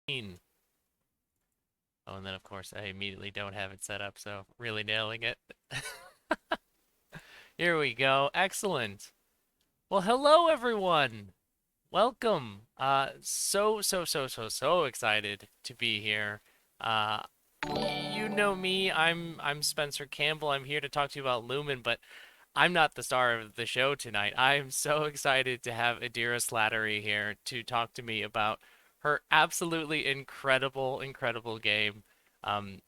Oh, and then of course I immediately don't have it set up, so really nailing it. Here we go. Excellent. Well, hello everyone. Welcome. So excited to be here. Uh, you know me. I'm Spencer Campbell. I'm here to talk to you about Lumen, but I'm not the star of the show tonight. I am so excited to have Adira Slattery here to talk to me about her absolutely incredible game.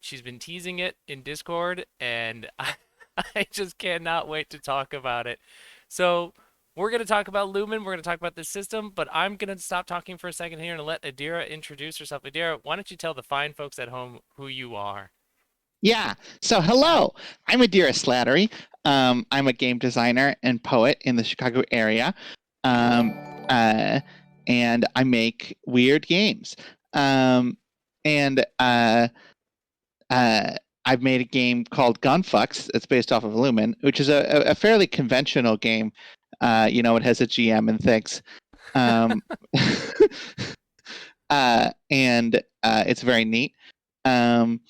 She's been teasing it in Discord, and I just cannot wait to talk about it. So, we're going to talk about Lumen. We're going to talk about this system, but I'm going to stop talking for a second here and let Adira introduce herself. Adira, why don't you tell the fine folks at home who you are? Yeah. So, hello. I'm Adira Slattery. I'm a game designer and poet in the Chicago area. Um, uh, and I make weird games. And I've made a game called Gunfucks. It's based off of Lumen, which is a fairly conventional game. It has a GM and things. Um, and it's very neat. Gum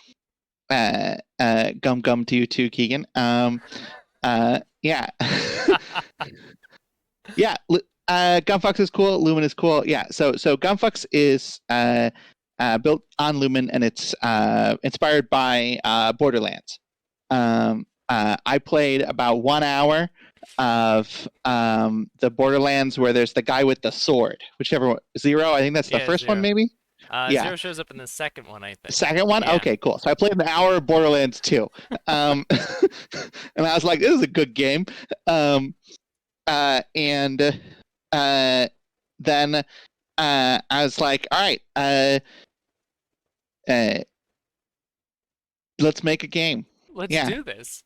gum to you too, Keegan. Yeah. Yeah. Gunfucks is cool. Lumen is cool. Yeah. So Gunfucks is built on Lumen, and it's inspired by Borderlands. I played about 1 hour of the Borderlands where there's the guy with the sword, whichever one, Zero. I think that's the Yeah, first one, Zero. maybe. Yeah. Zero shows up in the second one, I think. Second one? Yeah. Okay, cool. So I played an hour of Borderlands 2. And I was like, this is a good game. And then I was like, all right, let's make a game. Let's Yeah. do this.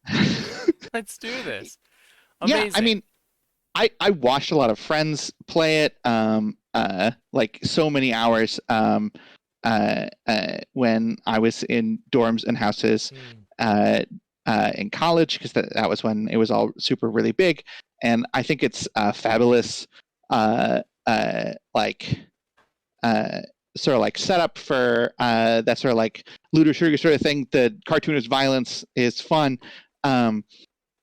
Let's do this. Yeah, Amazing. I mean, I watched a lot of friends play it, like so many hours when I was in dorms and houses in college, because that was when it was all super really big. And I think it's fabulous, like sort of like setup for that sort of like looter shooter sort of thing. The cartoonist violence is fun.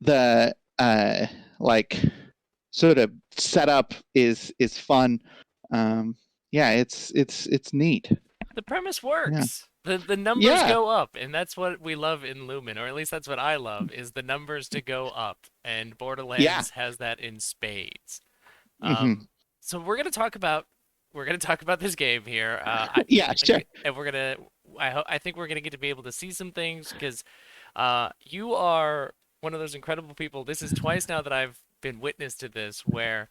The like sort of setup is fun. Yeah, it's neat. The premise Yeah. works. The numbers Yeah. go up, and that's what we love in Lumen, or at least that's what I love, is the numbers to go up. And Yeah. Borderlands has that in spades. Hmm. Um, so we're gonna talk about this game here. Yeah, sure. And I think we're gonna get to be able to see some things because you are one of those incredible people. This is twice now that I've been witness to this, where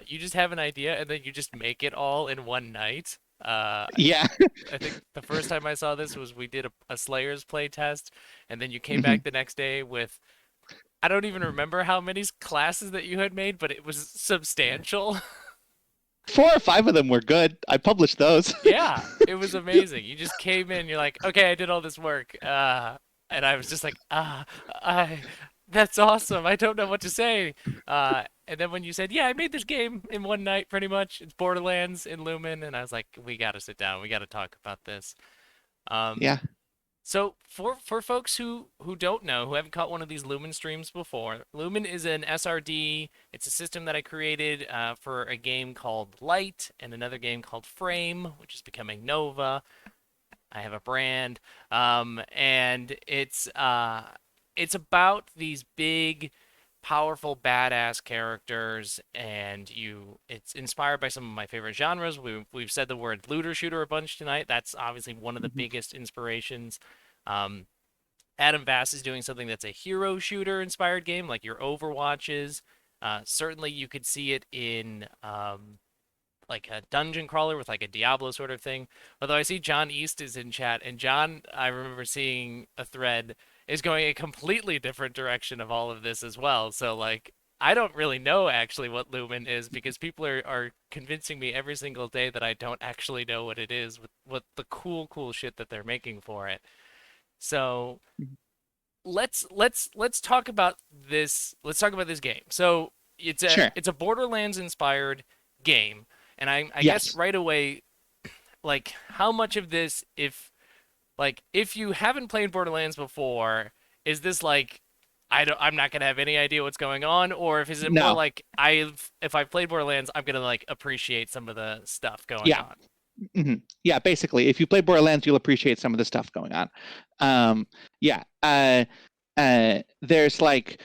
you just have an idea and then you just make it all in one night. Yeah. I think the first time I saw this was we did a Slayers play test, and then you came Hmm. back the next day with I don't even remember how many classes that you had made, but it was substantial. 4 or 5 of them were good. I published those. Yeah, it was amazing. You just came in, you're like, okay, I did all this work. And I was just like, that's awesome. I don't know what to say. And then when you said, yeah, I made this game in one night, pretty much. It's Borderlands in Lumen, and I was like, we got to sit down. We got to talk about this. Um, Yeah. so for folks who don't know, who haven't caught one of these Lumen streams before, Lumen is an SRD. It's a system that I created for a game called Light and another game called Frame, which is becoming Nova. I have a brand, and it's about these big, powerful, badass characters, and it's inspired by some of my favorite genres. We've said the word looter shooter a bunch tonight. That's obviously one of the Mhm. biggest inspirations. Um, Adam Vass is doing something that's a hero shooter inspired game, like your Overwatches. Certainly, you could see it in like a dungeon crawler with like a Diablo sort of thing. Although I see John East is in chat, and John, I remember seeing a thread, is going a completely different direction of all of this as well. So like I don't really know actually what Lumen is because people are convincing me every single day that I don't actually know what it is with what the cool shit that they're making for it. So let's talk about this. Let's talk about this game. So it's a Sure. it's a Borderlands inspired game, and I guess Yes. right away like how much of this, if you haven't played Borderlands before, is this like I'm not gonna have any idea what's going on, or if is it more No. like if I've played Borderlands, I'm gonna like appreciate some of the stuff going Yeah. on. Yeah, basically, if you play Borderlands, you'll appreciate some of the stuff going on. Yeah, there's like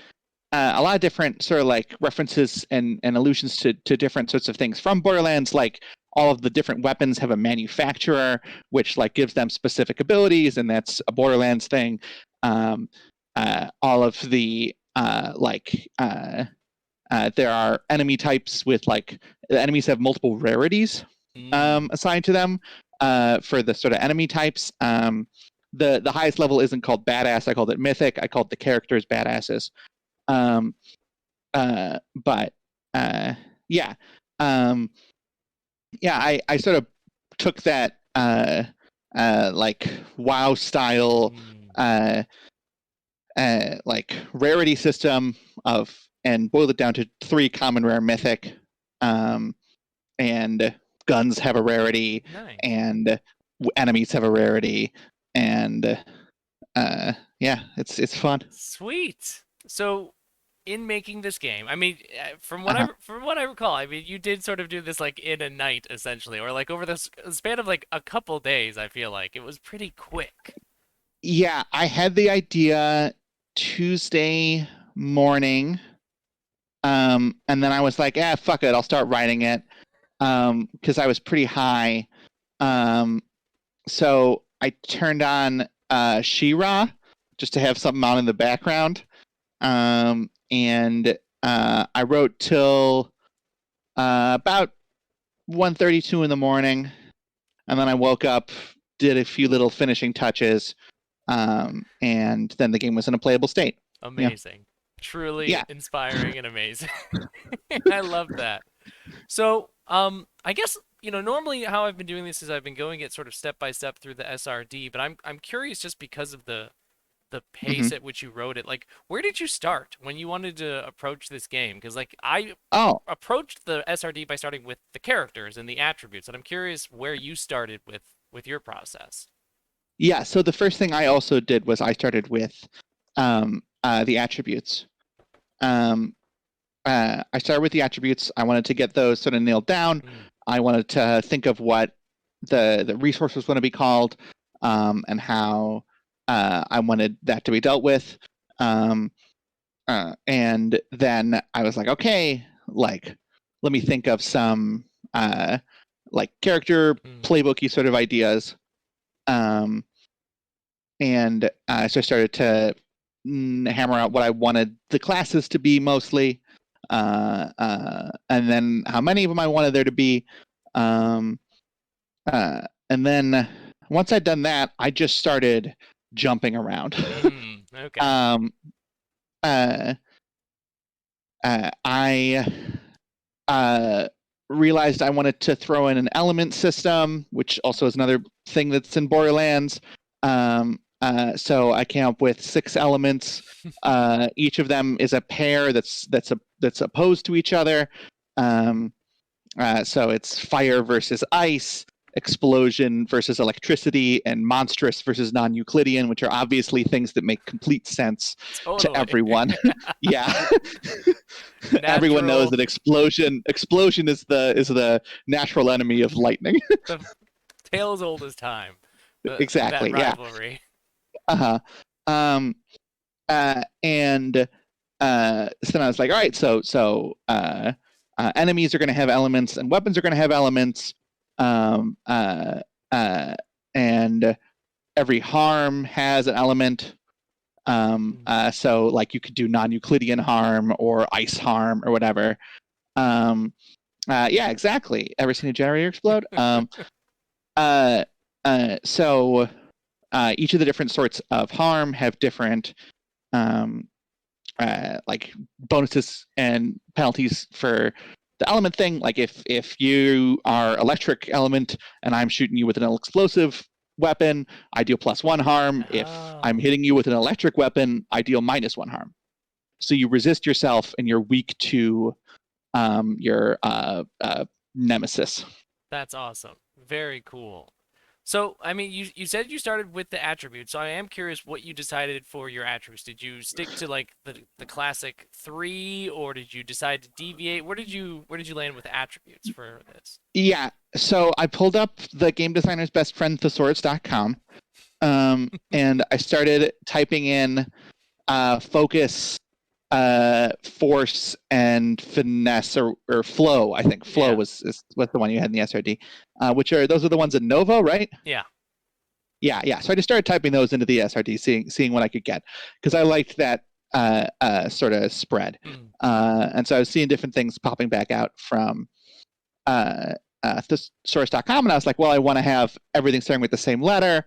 a lot of different sort of like references and allusions to different sorts of things from Borderlands. Like all of the different weapons have a manufacturer, which like gives them specific abilities, and that's a Borderlands thing. Um, all of the there are enemy types with like the enemies have multiple rarities Mm, assigned to them for the sort of enemy types. The highest level isn't called badass. I called it mythic. I called the characters badasses. Um, but yeah, um, yeah. I sort of took that like WoW style mm. uh, like rarity system of and boiled it down to 3 common rare mythic. Um, and guns have a rarity, Nice. and enemies have a rarity, and yeah, it's fun. Sweet. So, in making this game, I mean, Uh-huh. from what I recall, I mean, you did sort of do this like in a night essentially, or like over the span of like a couple days. I feel like it was pretty quick. Yeah, I had the idea Tuesday morning, and then I was like, fuck it, I'll start writing it, because I was pretty high. Um, so I turned on She-Ra just to have something on in the background. And I wrote till about 1:32 in the morning, and then I woke up, did a few little finishing touches, and then the game was in a playable state. Yeah, Amazing. Truly yeah. inspiring and amazing. I love that. So, I guess, normally how I've been doing this is I've been going it sort of step by step through the SRD, but I'm curious just because of the Hmm. pace at which you wrote it. Like, where did you start when you wanted to approach this game? Because like I Oh, approached the SRD by starting with the characters and the attributes, and I'm curious where you started with your process. yeah. So the first thing I also did was I started with the attributes. Um, I started with the attributes. I wanted to get those sort of nailed down. Mm, I wanted to think of what the resource was going to be called, and how I wanted that to be dealt with. Um, and then I was like, okay, like let me think of some like character mm, playbooky sort of ideas. Um, and so I started to hammer out what I wanted the classes to be mostly, and then how many of them I wanted there to be. Um, and then once I'd done that, I just started jumping around. okay. um, uh, I uh, realized I wanted to throw in an element system, which also is another thing that's in Borderlands. So I came up with 6 elements. Each of them is a pair that's opposed to each other. Um, so it's fire versus ice, explosion versus electricity, and monstrous versus non-Euclidean, which are obviously things that make complete sense to Totally. everyone. Yeah, everyone knows Natural. that explosion is the natural enemy of lightning. The tale as old as time. That Exactly. Yeah. rivalry. Uh-huh. Um, and so then I was like, all right, enemies are going to have elements, and weapons are going to have elements, um, uh, uh, and every harm has an element. Mm. So like you could do non-Euclidean harm or ice harm or whatever. Um, yeah, exactly. Ever seen a generator explode? Uh, so each of the different sorts of harm have different um, like bonuses and penalties for the element thing. Like if you are electric element and I'm shooting you with an explosive weapon, I deal +1 harm. If I'm Oh. hitting you with an electric weapon, I deal -1 harm. So you resist yourself and you're weak to your nemesis. That's awesome. Very cool. So, I mean, you said you started with the attributes. So I am curious what you decided for your attributes. Did you stick to like the classic three, or did you decide to deviate? Where did you land with attributes for this? Yeah. So I pulled up the game designer's best friend thesaurus.com, and I started typing in focus, force, and finesse, or flow. I think flow Yeah. was the one you had in the SRD, which are those are the ones in Nova, right? Yeah. Yeah, yeah. So I just started typing those into the SRD, seeing what I could get, because I liked that sort of spread. Mm. And so I was seeing different things popping back out from uh, thesaurus.com, and I was like, well, I want to have everything starting with the same letter.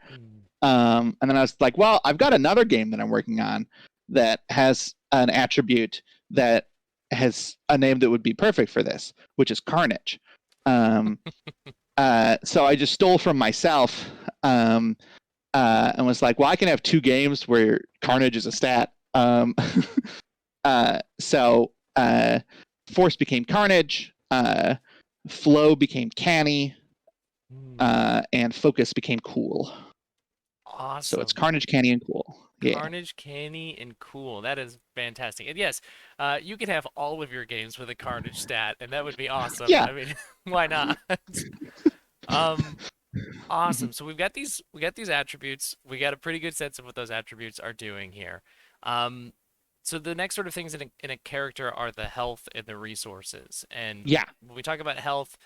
Mm. And then I was like, well, I've got another game that I'm working on that has an attribute that has a name that would be perfect for this, which is Carnage. Um, so I just stole from myself, and was like, well, I can have two games where Carnage is a stat. So Force became Carnage, Flow became Canny, Mm. and Focus became Cool. So it's Awesome. Carnage, Canny, and Cool. Yeah. Carnage, Canny, and Cool. That is fantastic. And yes, you can have all of your games with a Carnage stat, and that would be awesome. Yeah. I mean, why not? Um, Awesome. So we got these attributes. We got a pretty good sense of what those attributes are doing here. Um, so the next sort of things in a character are the health and the resources. And Yeah. when we talk about health,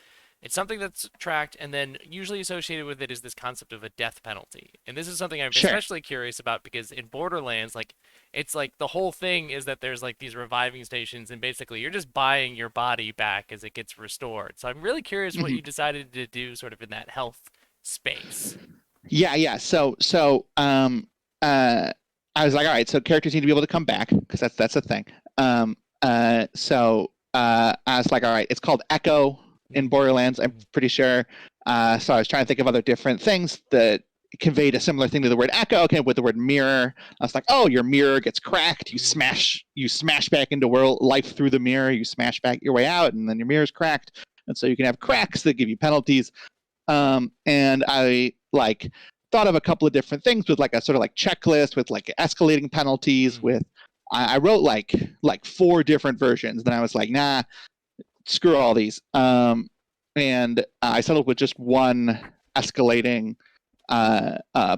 it's something that's tracked, and then usually associated with it is this concept of a death penalty. And this is something I'm Sure. especially curious about because in Borderlands, like it's like the whole thing is that there's like these reviving stations, and basically you're just buying your body back as it gets restored. So I'm really curious what Mhm. you decided to do sort of in that health space. Yeah. Yeah. Uh, I was like, all right. So characters need to be able to come back because that's a thing. I was like, all right. It's called Echo in Borderlands. I'm Mm. pretty sure. So I was trying to think of other different things that conveyed a similar thing to the word echo. Okay, with the word mirror, I was like, oh, your mirror gets cracked. Mm. You smash back into world life through the mirror. You smash back your way out, and then your mirror's cracked. And so you can have cracks that give you penalties. And I like thought of a couple of different things with like a sort of like checklist with like escalating penalties. Mm. With I wrote like four different versions. Then I was like, nah, screw all these. And I settled with just one escalating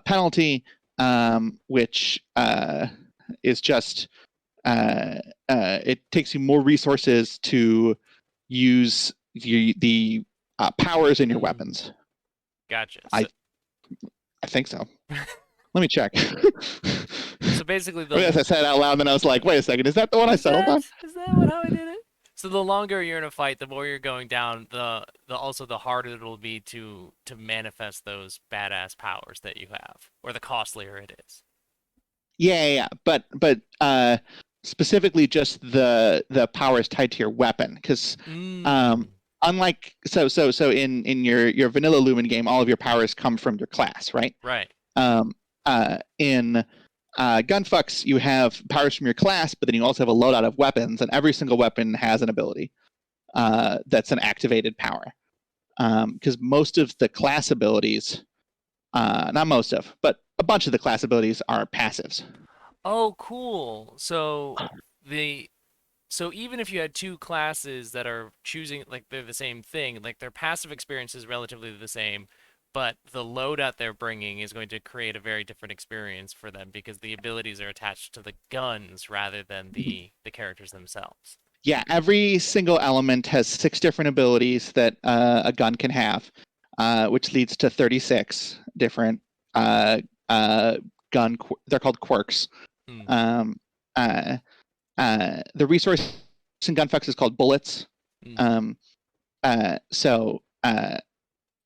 penalty, which is just it takes you more resources to use the powers in your Mm. weapons. Gotcha. I I think so. Let me check. So basically I guess I said it out loud, and then I was like, wait a second, is that the one I is settled that on? is that what how I did it? So the longer you're in a fight, the more you're going down, the also the harder it'll be to manifest those badass powers that you have, or the costlier it is. Yeah, yeah, yeah. But specifically just the powers tied to your weapon, because um, Mm. unlike so in your vanilla Lumen game, all of your powers come from your class, right? Right. In Gunfucks, you have powers from your class, but then you also have a loadout of weapons, and every single weapon has an ability that's an activated power. Because most of the class abilities, not most of, but a bunch of the class abilities are passives. Oh, cool. The So even if you had two classes that are choosing like they're the same thing, like their passive experience is relatively the same, but the loadout they're bringing is going to create a very different experience for them because the abilities are attached to the guns rather than the characters themselves. Yeah, every single element has 6 different abilities that a gun can have, which leads to 36 different uh, uh, they're called quirks. Hmm. Um, uh, the resource in Gunfucks is called bullets. Hmm. Um, so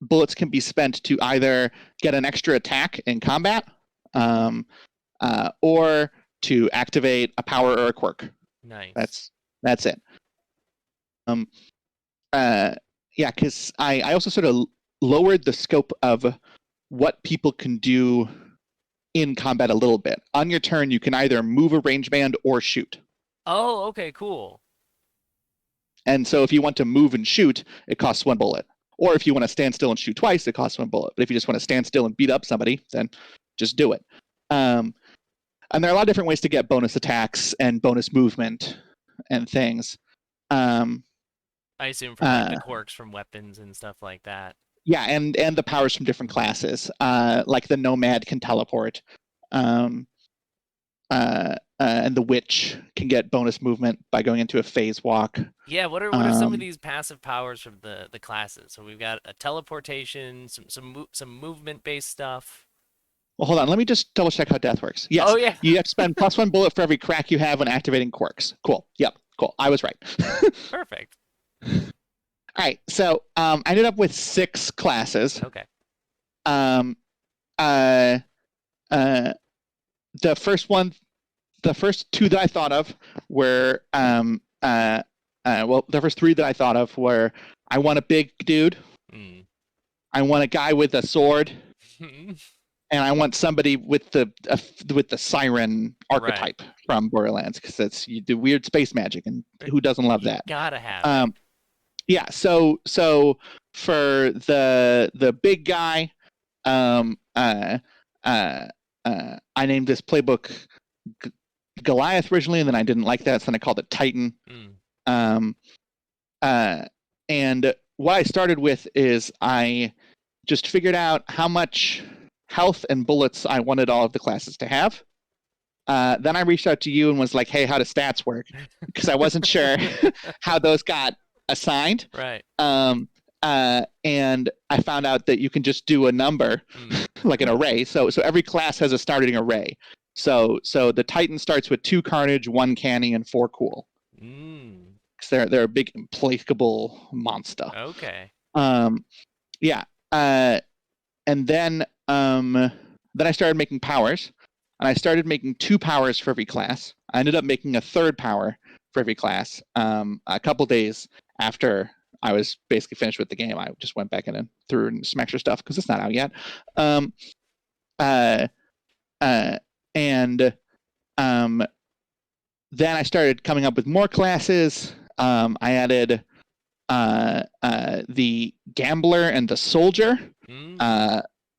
bullets can be spent to either get an extra attack in combat, um, or to activate a power or a quirk. Nice. That's it. Um, uh, yeah, because I also sort of lowered the scope of what people can do in combat a little bit. On your turn, you can either move a range band or shoot. Oh, okay, cool. And so if you want to move and shoot, it costs 1 bullet. Or if you want to stand still and shoot twice, it costs 1 bullet. But if you just want to stand still and beat up somebody, then just do it. And there are a lot of different ways to get bonus attacks and bonus movement and things. Um, I assume from like the quirks from weapons and stuff like that. yeah, and the powers from different classes. Like the Nomad can teleport. And the Witch can get bonus movement by going into a phase walk. Yeah, what are some of these passive powers from the classes? So we've got a teleportation, some movement based stuff. Well, hold on. Let me just double check how death works. Yes, Oh yeah, you have to spend +1 bullet for every crack you have when activating quirks. Cool. Yep. Cool. I was right. perfect. All right. So I ended up with 6 classes. Okay. Um, uh, uh, the first 2 that I thought of were well, the first 3 that I thought of were I want a big dude, I want a guy with a sword, and I want somebody with the siren archetype from Borderlands, because it's you do weird space magic, and who doesn't love that? Gotta have it. Yeah. So for the big guy, I named this playbook Goliath originally, and then I didn't like that, so then I called it Titan. And what I started with is I just figured out how much health and bullets I wanted all of the classes to have. Then I reached out to you and was like, hey, how do stats work? Because I wasn't sure how those got assigned. Right. And I found out that you can just do a number, like an array. So every class has a starting array. So the Titan starts with 2 Carnage, 1 Canny, and 4 Cool. Because they're a big implacable monster. Okay. Yeah. And then I started making powers, and I started making 2 powers for every class. I ended up making a 3rd power for every class. A couple days after I was basically finished with the game, I just went back in and threw in some extra stuff because it's not out yet. Then I started coming up with more classes. I added the Gambler and the Soldier.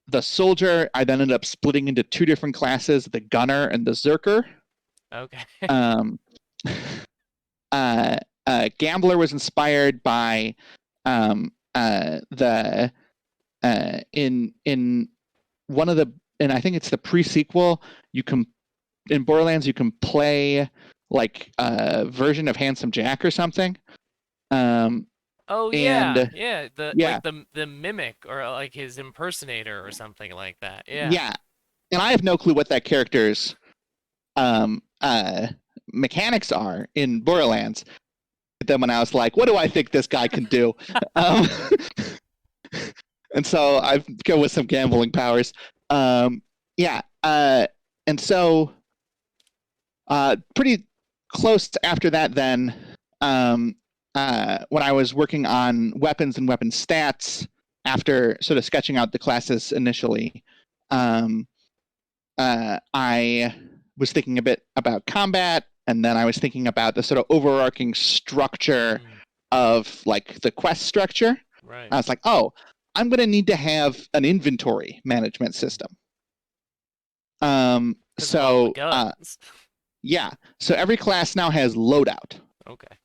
The Soldier, I then ended up splitting into 2 different classes, the Gunner and the Zerker. Okay. Gambler was inspired by the in one of the, and I think it's the pre-sequel, you can in Borderlands you can play like a version of Handsome Jack or something. Oh yeah, and yeah. yeah, Like the mimic or like his impersonator or something like that. Yeah. yeah, and I have no clue what that character's mechanics are in Borderlands. Then when I was like, what do I think this guy can do? And so I've go with some gambling powers. Yeah. And so pretty close after that then, when I was working on weapons and weapon stats, after sort of sketching out the classes initially, I was thinking a bit about combat, and then I was thinking about the sort of overarching structure of like the quest structure. Right. I was like, oh, I'm going to need to have an inventory management system. So yeah, so every class now has loadout. Okay.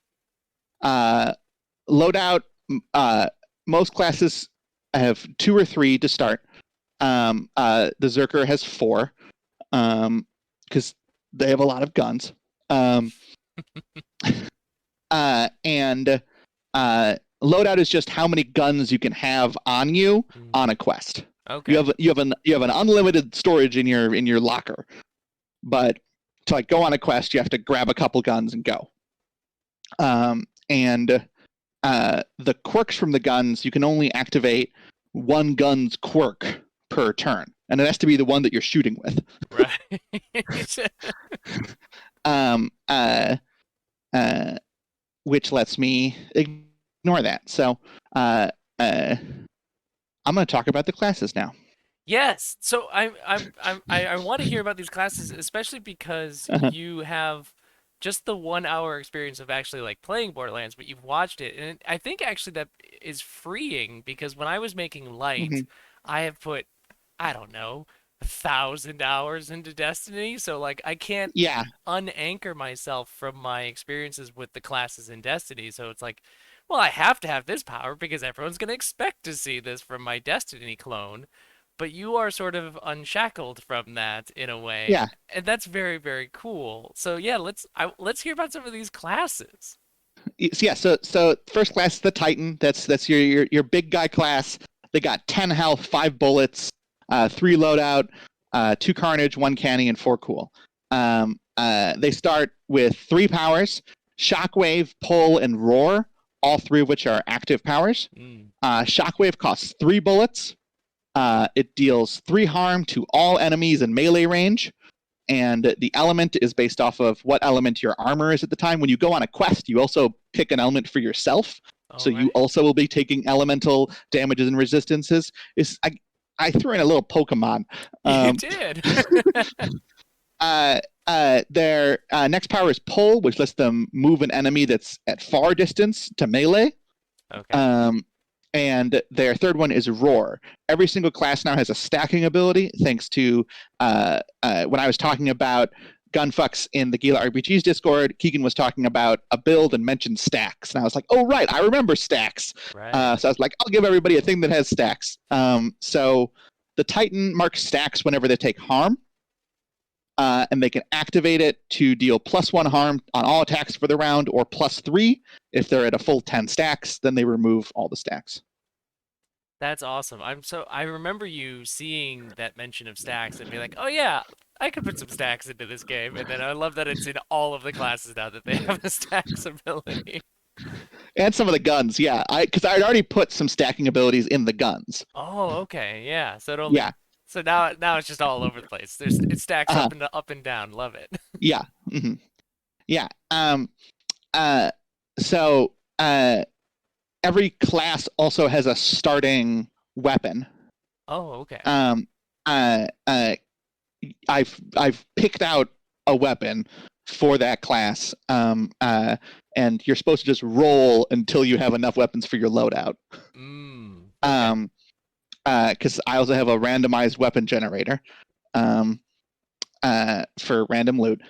Loadout. Most classes have 2 or 3 to start. The Zerker has 4, because they have a lot of guns. And loadout is just how many guns you can have on you on a quest. Okay. You have an unlimited storage in your locker, but to like go on a quest, you have to grab a couple guns and go. And the quirks from the guns, you can only activate 1 gun's quirk per turn, and it has to be the one that you're shooting with. Right. Which lets me ignore that. So I'm going to talk about the classes now. Yes. So I want to hear about these classes, especially because you have just the 1 hour experience of actually like playing Borderlands, but you've watched it, and I think actually that is freeing because when I was making Light, Hmm. I have put, I don't know, 1,000 hours into Destiny, so like I can't Yeah, unanchor myself from my experiences with the classes in Destiny. So it's like, well, I have to have this power because everyone's going to expect to see this from my Destiny clone. But you are sort of unshackled from that in a way, yeah. and that's very, very cool. So yeah, let's hear about some of these classes. Yeah, so first class is the Titan. That's your big guy class. They got 10 health, 5 bullets, 3 loadout, 2 carnage, 1 canny, and 4 cool. They start with 3 powers: shockwave, pull, and roar. All 3 of which are active powers. Mm. Shockwave costs 3 bullets. It deals 3 harm to all enemies in melee range, and the element is based off of what element your armor is at the time. When you go on a quest, you also pick an element for yourself, so All you right. also will be taking elemental damages and resistances. I threw in a little Pokemon. You Um, did. their next power is pull, which lets them move an enemy that's at far distance to melee. Okay. Um, and their third one is roar. Every single class now has a stacking ability, thanks to when I was talking about Gunfucks in the Gila RPGs Discord, Keegan was talking about a build and mentioned stacks. And I was like, oh, right, I remember stacks. Right. So I was like, I'll give everybody a thing that has stacks. So the Titan marks stacks whenever they take harm, and they can activate it to deal +1 harm on all attacks for the round, or +3 if they're at a full 10 stacks. Then they remove all the stacks. That's awesome. I remember you seeing that mention of stacks and be like, "Oh yeah, I could put some stacks into this game." And then I love that it's in all of the classes now that they have a stacks ability. And some of the guns, yeah. Because I'd already put some stacking abilities in the guns. Oh, okay. Yeah. So it only Yeah. so now it's just all over the place. It stacks Uh, up and down. Love it. yeah. Hmm. Yeah. Uh, so every class also has a starting weapon. Oh, okay. Um, uh, uh, I've picked out a weapon for that class, and you're supposed to just roll until you have enough weapons for your loadout. Okay. Um, because I also have a randomized weapon generator, um, for random loot,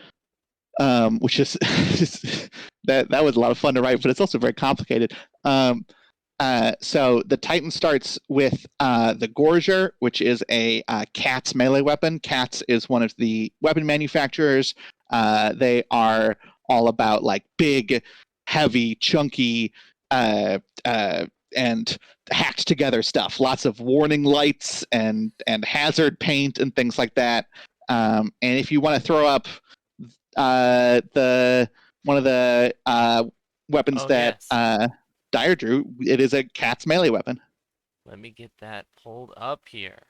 which is that was a lot of fun to write, but it's also very complicated. Um, so the Titan starts with the Gorger, which is a Cat's melee weapon. Cats is one of the weapon manufacturers. They are all about like big, heavy, chunky, and hacked together stuff. Lots of warning lights and hazard paint and things like that. And if you want to throw up the one of the weapons Oh, that yes. Dyer drew, it is a cat's melee weapon. Let me get that pulled up here.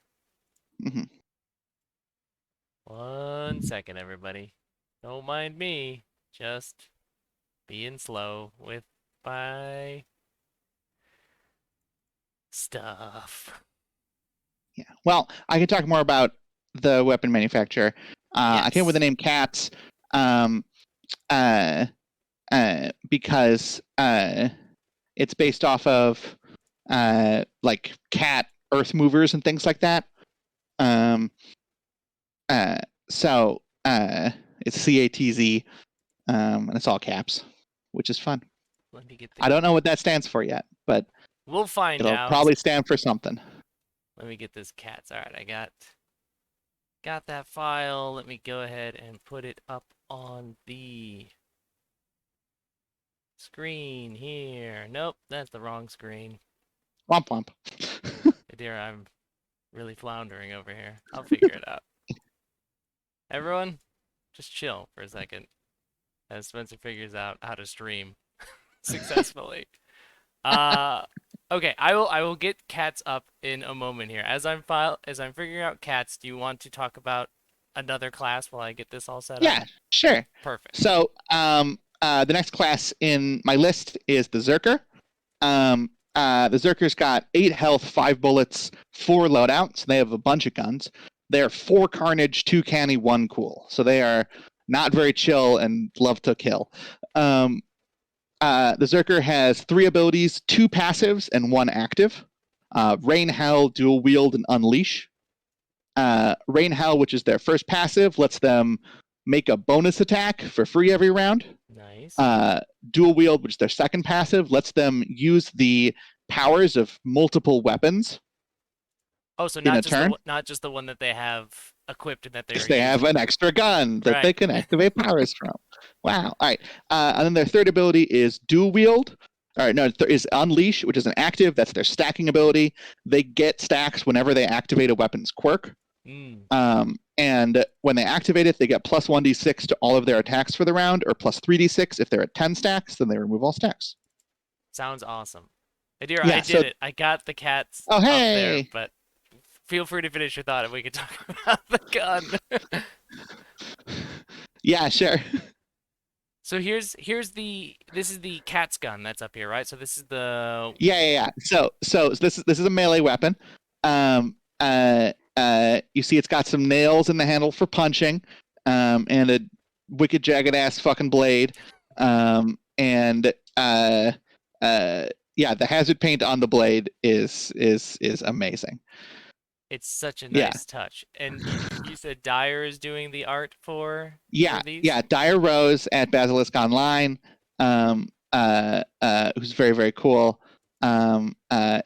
Hmm. 1 second, everybody. Don't mind me. Just being slow with my stuff. Yeah. Well, I can talk more about the weapon manufacturer. I came up with the Yes. name Cats, um, uh, because it's based off of like cat earth movers and things like that. Um, uh, so it's CATZ, and it's all caps, which is fun. Let me get the. I don't know what that stands for yet, but We'll find it'll out. probably stand for something. Let me get this cats. All right, I got that file. Let me go ahead and put it up on the screen here. Nope, that's the wrong screen. Womp womp. Dear, I'm really floundering over here. I'll figure it out. Everyone, just chill for a second as Spencer figures out how to stream successfully. Uh, okay, I will get cats up in a moment here. As I'm figuring out cats, do you want to talk about another class while I get this all set up? Yeah, sure. Perfect. So the next class in my list is the Zerker. The Zerker's got 8 health, 5 bullets, 4 loadouts. They have a bunch of guns. They're 4 carnage, 2 canny, 1 cool. So they are not very chill and love to kill. The Zerker has 3 abilities, 2 passives, and 1 active. Rain, Hell, Dual Wield, and Unleash. Rain Hell, which is their first passive, lets them make a bonus attack for free every round. Nice. Dual Wield, which is their second passive, lets them use the powers of multiple weapons Oh, so in a turn. not just the one that they have equipped and that they're They have using. an extra gun that they Right. can activate powers from. Wow. All right. And then their third ability is Dual Wield. All right, no, is Unleash, which is an active. That's their stacking ability. They get stacks whenever they activate a weapon's quirk. Mm, And when they activate it, they get plus 1d6 to all of their attacks for the round, or plus 3d6 if they're at 10 stacks. Then they remove all stacks. sounds awesome. Adira, I Yeah. did So, it. I got the cats oh up there, hey, but feel free to finish your thought and we can talk about the gun. yeah, sure. So this is the cat's gun that's up here, right? So this is the Yeah. So this is a melee weapon. You see, it's got some nails in the handle for punching, and a wicked jagged ass fucking blade. And yeah, the hazard paint on the blade is amazing. it's such a Yeah, nice touch. And you said Dyer is doing the art for these? yeah. Dire Rose at Basilisk Online, who's very very cool,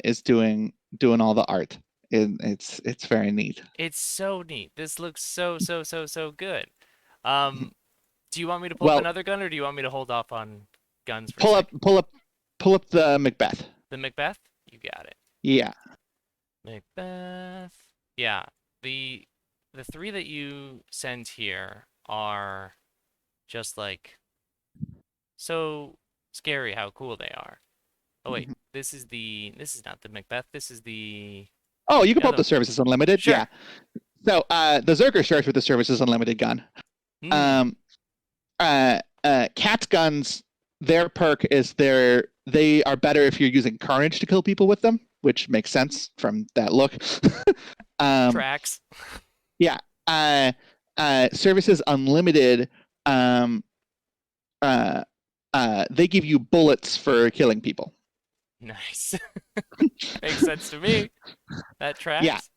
is doing all the art. It's very neat. It's so neat. This looks so good. Um, do you want me to pull up Well, another gun, or do you want me to hold off on guns for a pull up second? pull up the Macbeth. The Macbeth? You got it. Yeah. Macbeth. Yeah. The the 3 that you sent here are just like so scary how cool they are. Oh wait, Mhm. this is not the Macbeth. This is Oh, you can the pull other up the one. Services Unlimited. Yeah. Sure. So the Zerker starts with the Services Unlimited gun. Hmm. Um, Cat's guns, their perk is they are better if you're using Carnage to kill people with them, which makes sense from that look. um, Tracks. yeah. Uh, Services Unlimited. Um, they give you bullets for killing people. Nice. Makes sense to me. That Yeah. tracks.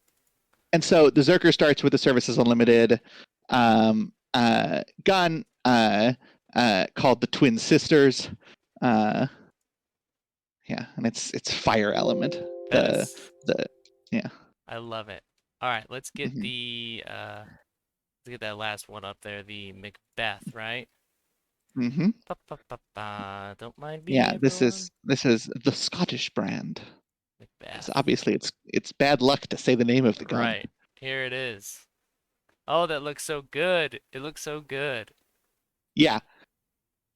And so the Zerker starts with the Services Unlimited gun called the Twin Sisters. Yeah, and it's fire element. That is The yeah. I love it. All right, Mhm. let's get that last one up there, the Macbeth, right? Mhm. Ba, ba, ba, ba. Don't mind me, Yeah, everyone. this is the Scottish brand. Because Macbeth. obviously it's bad luck to say the name of the gun. Right. Here it is. Oh, that looks so good. It looks so good. Yeah.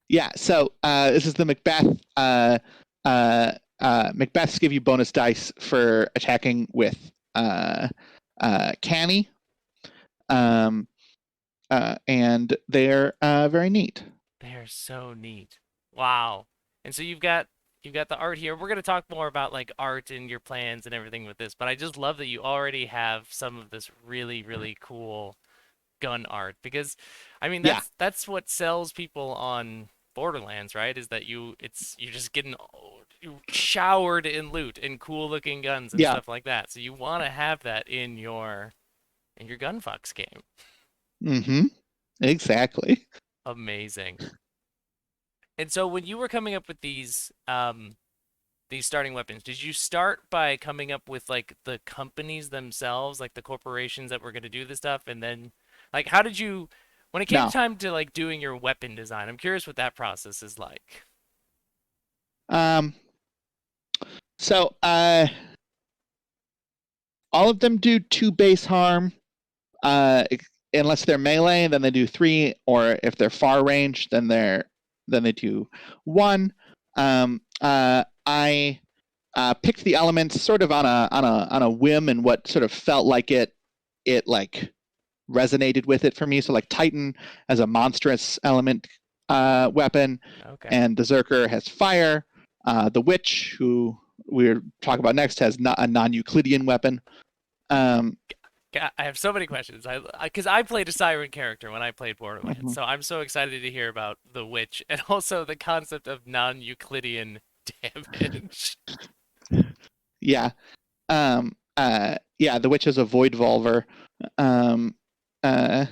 Yeah, so this is the Macbeth. Macbeths give you bonus dice for attacking with canny, um, and they're very neat. They are so neat. Wow. And so you've got the art here. We're gonna talk more about like art and your plans and everything with this, but I just love that you already have some of this really cool gun art because I mean Yeah, that's what sells people on Borderlands, right? Is that you're just getting showered in loot and cool looking guns and yeah, stuff like that. So you want to have that in your Gunfucks game. mm-hmm, exactly. Amazing. And so when you were coming up with these starting weapons, did you start by coming up with like the companies themselves, like the corporations that were going to do this stuff, and then like how did you when it came No, time to like doing your weapon design? I'm curious what that process is like. um, so all of them do 2 base harm. Uh, Unless they're melee, then they do 3, or if they're far range, then they do 1. I picked the elements sort of on a whim and what sort of felt like it like resonated with it for me. So like Titan as a monstrous element weapon, Okay. and the Zerker has fire. The Witch, who we're talking about next, has a non-Euclidean weapon. Um, I have so many questions. Because I played a siren character when I played Borderlands, Mhm. so I'm so excited to hear about the witch and also the concept of non-Euclidean damage. Yeah. Yeah, the witch is a void volver. Um, uh,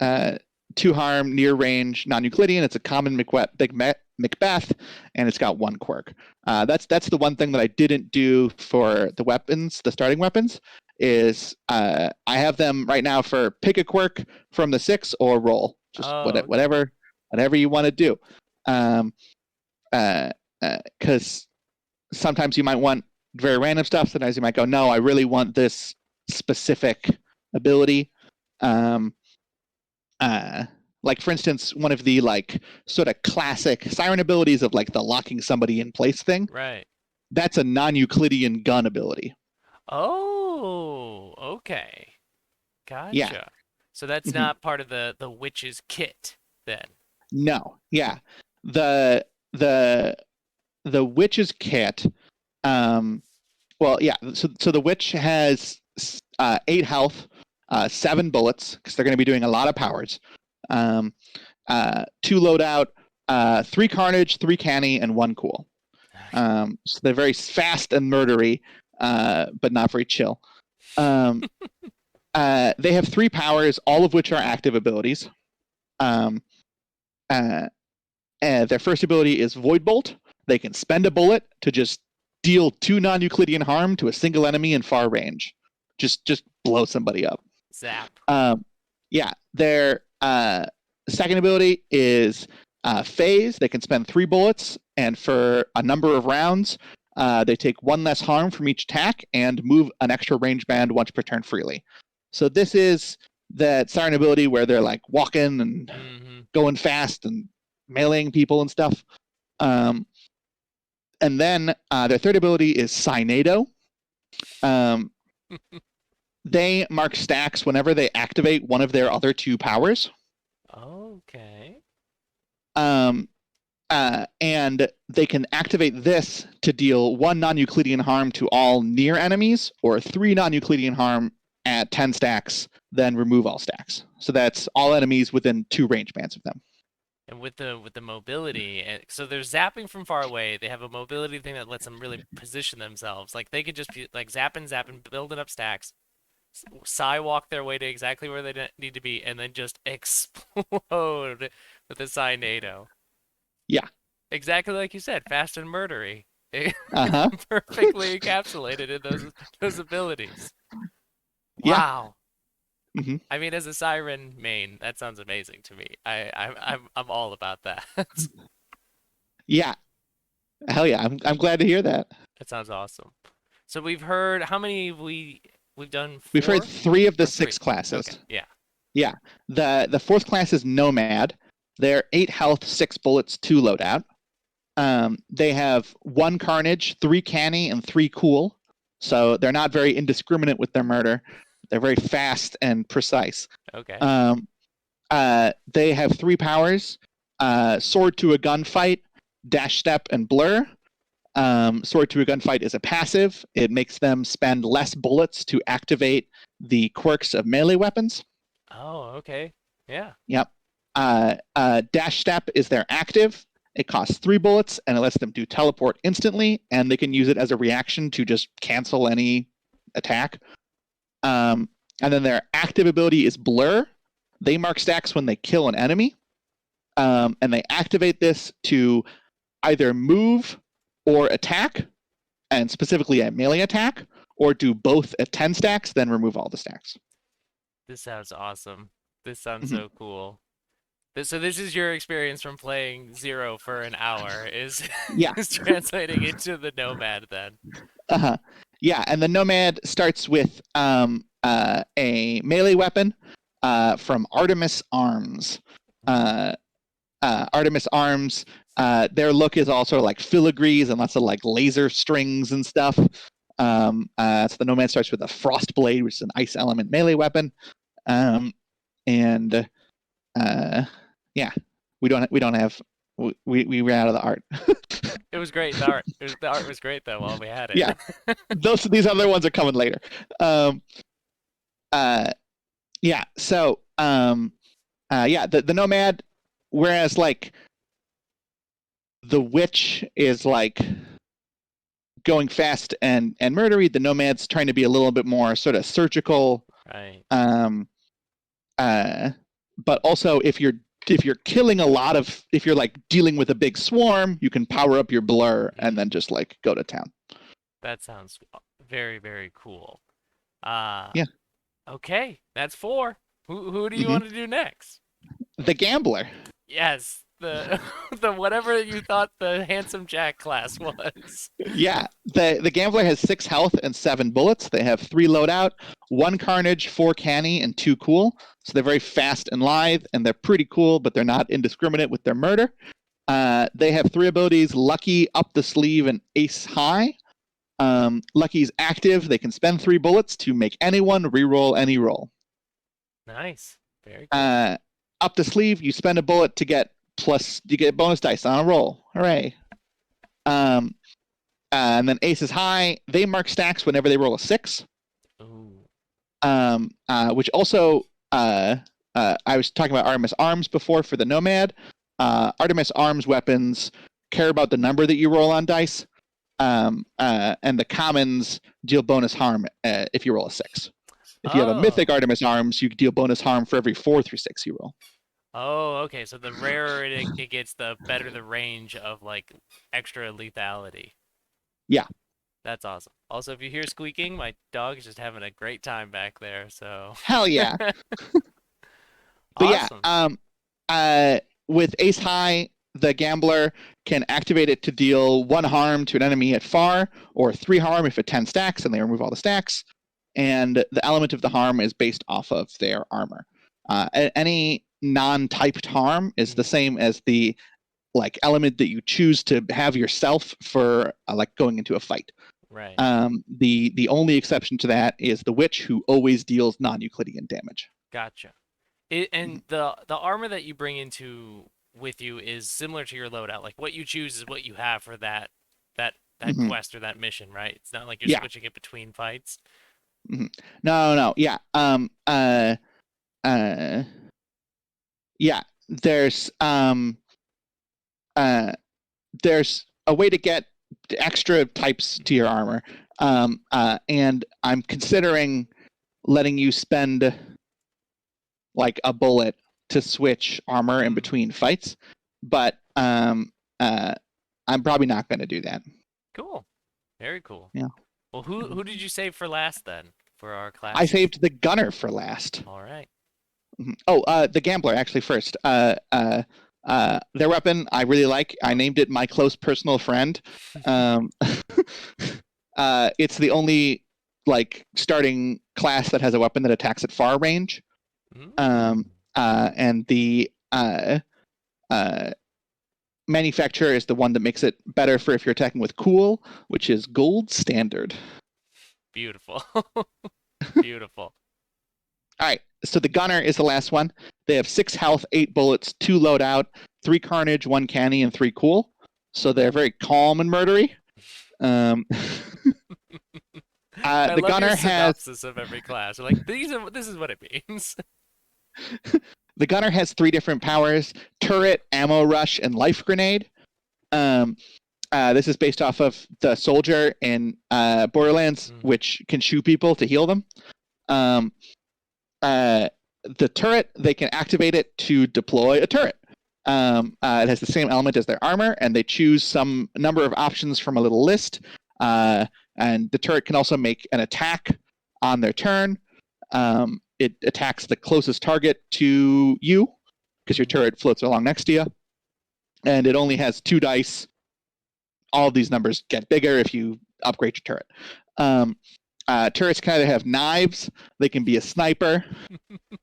uh, 2 harm, near range, non-Euclidean. It's a common Macbeth, and it's got 1 quirk. That's the one thing that I didn't do for the weapons, the starting weapons, is I have them right now for pick a quirk from the 6 or roll. Just Oh, okay. whatever you want to do. Um, because sometimes you might want very random stuff. Sometimes you might go, no, I really want this specific ability. Um, uh, like for instance, one of the like sort of classic siren abilities of like the locking somebody in place thing. Right. That's a non-Euclidean gun ability. Oh, okay. Yeah. Gotcha. So that's Mhm. not part of the witch's kit then. No. Yeah. The the the witch's kit. Um, well, yeah. So the witch has 8 health, 7 bullets because they're going to be doing a lot of powers. 2 loadout, 3 carnage, 3 canny, and 1 cool. So they're very fast and murdery, but not very chill. Um, they have 3 powers, all of which are active abilities. Um, uh, their first ability is Void Bolt. They can spend a bullet to just deal 2 non-Euclidean harm to a single enemy in far range. Just blow somebody up. Zap. Um, yeah, their second ability is Phase. They can spend 3 bullets, and for a number of rounds, they take 1 less harm from each attack and move an extra range band once per turn freely. So this is that siren ability where they're like walking and Mm-hmm. going fast and meleeing people and stuff. Um, and then their third ability is Cynado. Um, they mark stacks whenever they activate one of their other 2 powers. Okay. Um, and they can activate this to deal 1 non-Euclidean harm to all near enemies, or 3 non-Euclidean harm at 10 stacks, then remove all stacks. So that's all enemies within 2 range bands of them. And with the mobility, so they're zapping from far away. They have a mobility thing that lets them really position themselves. Like they could just be like zapping, building up stacks, walk their way to exactly where they need to be, and then just explode with a Cynado. Yeah. Exactly like you said, fast and murdery. Uh-huh. Perfectly encapsulated in those abilities. Yeah. Wow. Hmm. I mean, as a siren main, that sounds amazing to me. I'm all about that. Yeah. Hell yeah. I'm glad to hear that. That sounds awesome. So we've heard how many we've done We've heard four 3 of the or three? 6 classes. Okay, yeah. Yeah. The fourth class is Nomad. They're 8 health, 6 bullets, 2 loadout. They have 1 carnage, 3 canny, and 3 cool. So they're not very indiscriminate with their murder. They're very fast and precise. Okay. Um, they have 3 powers: sword to a gunfight, dash step, and blur. Sword to a gunfight is a passive. It makes them spend less bullets to activate the quirks of melee weapons. Oh, okay. Yeah. Yep. Dash step is their active. It costs 3 bullets and it lets them do teleport instantly, and they can use it as a reaction to just cancel any attack. Um, and then their active ability is blur. They mark stacks when they kill an enemy, and they activate this to either move or attack, and specifically a melee attack, or do both at 10 stacks, then remove all the stacks. This sounds awesome. This sounds Mhm. so cool. So this is your experience from playing Zero for an hour is Yeah. is translating into the Nomad then. Uh-huh. Yeah, and the Nomad starts with a melee weapon from Artemis Arms. Artemis Arms, their look is also like filigrees and lots of like laser strings and stuff. So the Nomad starts with a Frost Blade, which is an ice element melee weapon. And yeah, we don't have we ran out of the art. It was great. The art was great though while we had Yeah, it. these other ones are coming later. Um, uh, yeah. So yeah, the Nomad, whereas like the Witch is like going fast and murdery, the Nomad's trying to be a little bit more sort of surgical. Right. Um, but also if you're killing a lot of, if you're like dealing with a big swarm, you can power up your blur and then just like go to town. That sounds very, very cool. Uh, Yeah. okay, that's four. Who do you Hmm. want to do next? The Gambler. Yes, the the whatever you thought the handsome Jack class was. Yeah, the Gambler has 6 health and 7 bullets. They have 3 loadout, 1 carnage, 4 canny, and 2 cool. So they're very fast and lithe, and they're pretty cool, but they're not indiscriminate with their murder. They have 3 abilities: Lucky, Up the Sleeve, and Ace High. Lucky's active. They can spend 3 bullets to make anyone reroll any roll. Nice, very cool. Uh, Up the Sleeve, you spend a bullet to get you get bonus dice on a roll. Hooray! Um, and then Ace is High. They mark stacks whenever they roll a 6. Ooh. Which also, I was talking about Artemis Arms before for the Nomad. Artemis Arms weapons care about the number that you roll on dice, and the commons deal bonus harm if you roll a 6. If you have a Mythic Oh. Artemis Arms, you deal bonus harm for every 4 through 6 you roll. Oh, okay. So the rarer it gets, the better the range of like extra lethality. Yeah, That's awesome. Also, if you hear squeaking, my dog is just having a great time back there. So hell yeah. But yeah, awesome. with Ace High, the Gambler can activate it to deal 1 harm to an enemy at far, or 3 harm if it 10 stacks, and they remove all the stacks. And the element of the harm is based off of their armor. Any non-typed harm is the same as the like element that you choose to have yourself for like going into a fight. Right. The only exception to that is the Witch, who always deals non-Euclidean damage. Gotcha. And the armor that you bring into with you is similar to your loadout. Like what you choose is what you have for that Mm-hmm. quest or that mission, right? It's not like you're Yeah. switching it between fights. Mm-hmm. No. Yeah. Uh, yeah. Uh, there's a way to get extra types to your armor, and I'm considering letting you spend like a bullet to switch armor in between fights, but I'm probably not going to do that. Cool. Very cool. Yeah. Well, who did you save for last then for our I classes? saved the Gunner for last. All right. Mhm. Oh, the Gambler actually first. Their weapon I really like. I named it my close personal friend. Um, it's the only like starting class that has a weapon that attacks at far range. Mm. And the manufacturer is the one that makes it better for if you're attacking with cool, which is gold standard. Beautiful. Beautiful. All right, so the Gunner is the last one. They have 6 health, 8 bullets, 2 loadout, 3 carnage, 1 canny, and 3 cool. So they're very calm and murdery. Um, I the love your Gunner has synopsis of every class. You're like, this is what it means. the Gunner has 3 different powers: turret, ammo rush, and life grenade. Um, this is based off of the soldier in Borderlands, which can shoot people to heal them. The turret, they can activate it to deploy a turret. It has the same element as their armor, and they choose some number of options from a little list. And the turret can also make an attack on their turn. It attacks the closest target to you, because your turret floats along next to you. And it only has 2 dice. All of these numbers get bigger if you upgrade your turret. Turrets can either have knives, they can be a sniper,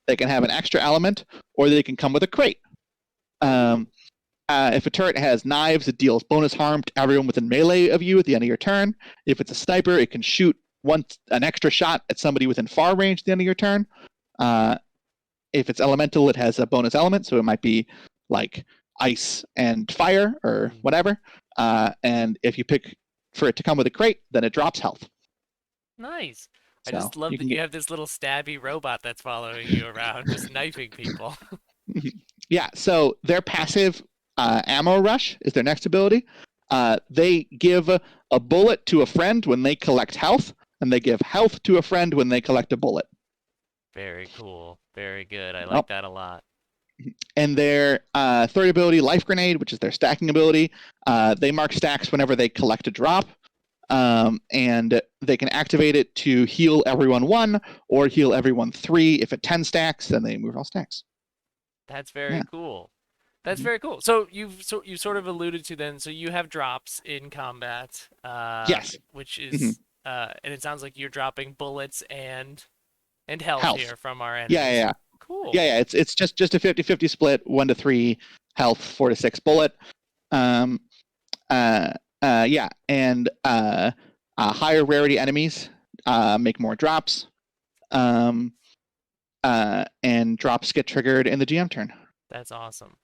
they can have an extra element, or they can come with a crate. If a turret has knives, it deals bonus harm to everyone within melee of you at the end of your turn. If it's a sniper, it can shoot an extra shot at somebody within far range at the end of your turn. If it's elemental, it has a bonus element, so it might be like ice and fire or whatever. And if you pick for it to come with a crate, then it drops health. Nice. I So just love you that can you get have this little stabby robot that's following you around, just knifing people. yeah. So their passive ammo rush is their next ability. They give a bullet to a friend when they collect health, and they give health to a friend when they collect a bullet. Very cool. Very good. I Oh. like that a lot. And their third ability, Life Grenade, which is their stacking ability, they mark stacks whenever they collect a drop. And they can activate it to heal everyone 1 or heal everyone 3. If it 10 stacks, then they move all stacks. That's very Yeah. cool. That's Mhm. very cool. So you sort of alluded to then. So you have drops in combat, Yes. which Hmm. is and it sounds like you're dropping bullets and health Health. here from our Yeah, yeah, enemies. yeah. Yeah, Cool. yeah. It's just a 50-50 split, 1 to 3 health, 4 to 6 bullet. Um, uh, yeah, and higher rarity enemies make more drops. Um, and drops get triggered in the GM turn. That's awesome.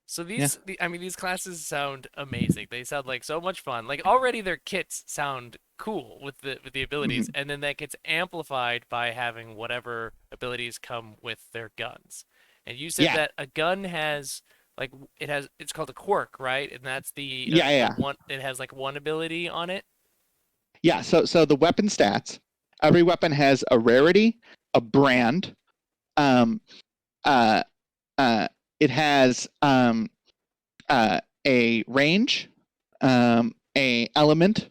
So Yeah. I mean, these classes sound amazing. They sound like so much fun. Like already their kits sound cool with the abilities, Hmm. and then that gets amplified by having whatever abilities come with their guns. And you said Yeah. that a gun has like it's called a quirk, right? And that's Yeah, the yeah. one it has like one ability on it. Yeah, so the weapon stats, every weapon has a rarity, a brand, um, uh, uh, it has a range, a element,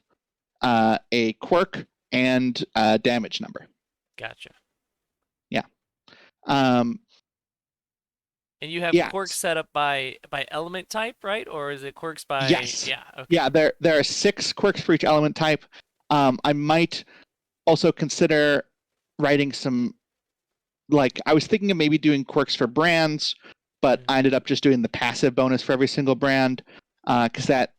a quirk, and a damage number. Gotcha. Yeah. Um, And you have yeah. quirks set up by element type, right? Or is it quirks by Yes. yeah, okay. Yeah. There are 6 quirks for each element type. I might also consider writing some, like, I was thinking of maybe doing quirks for brands, but Mm, I ended up just doing the passive bonus for every single brand because that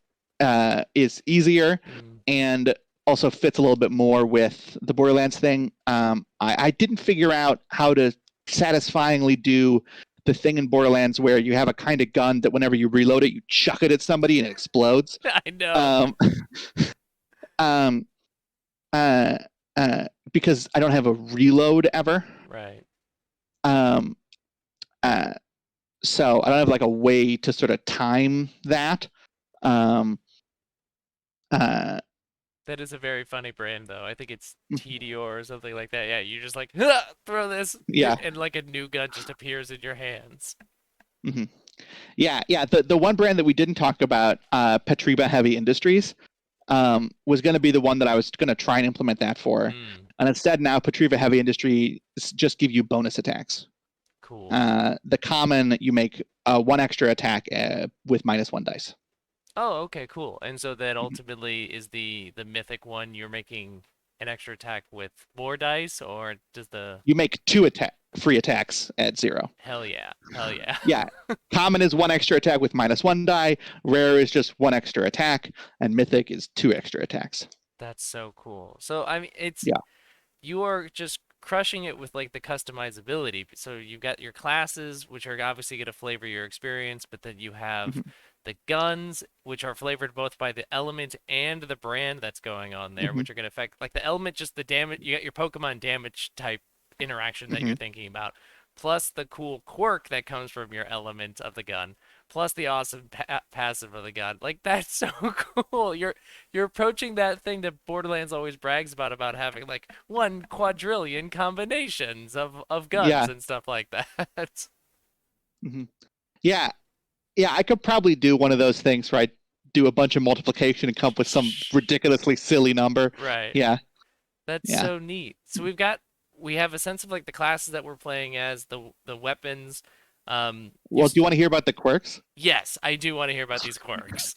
is easier mm. and also fits a little bit more with the Borderlands thing. I didn't figure out how to satisfyingly do the thing in Borderlands where you have a kind of gun that whenever you reload it, you chuck it at somebody and it explodes. I know. Um, um, uh, because I don't have a reload ever. Right. Um, uh, so I don't have like a way to sort of time that. Um, uh, That is a very funny brand, though. I think it's mhm, TDR or something like that. Yeah, you just like throw this, yeah, and like a new gun just appears in your hands. hmm yeah, yeah. The one brand that we didn't talk about, Petriba Heavy Industries, was going to be the one that I was going to try and implement that for, Mm, and instead now Petriba Heavy Industries just give you bonus attacks. cool. The common you make 1 extra attack with -1 dice. Oh, okay, cool. And so that Mhm. ultimately is the mythic one. You're making an extra attack with more dice, or does the You make 2 free attacks at 0. hell yeah, hell yeah. Yeah. Common is 1 extra attack with -1 die. Rare is just 1 extra attack, and mythic is 2 extra attacks. That's so cool. So I mean, it's Yeah. you are just crushing it with like the customizability. So you've got your classes, which are obviously going to flavor your experience, but then you have Hmm. the guns, which are flavored both by the element and the brand that's going on there, Hmm. which are going to affect like the element, just the damage. You got your Pokemon damage type interaction that you're Hmm. thinking about, plus the cool quirk that comes from your element of the gun, plus the awesome passive of the gun. Like that's so cool. You're approaching that thing that Borderlands always brags about having like 1 quadrillion combinations of guns Yeah. and stuff like that. Hmm. Yeah. Yeah. I could probably do one of those things where I do a bunch of multiplication and come up with some ridiculously silly number. Right. Yeah. That's Yeah. so neat. So we have a sense of like the classes that we're playing as, the weapons. You Well, do you want to hear about the quirks? yes, I do want to hear about these quirks.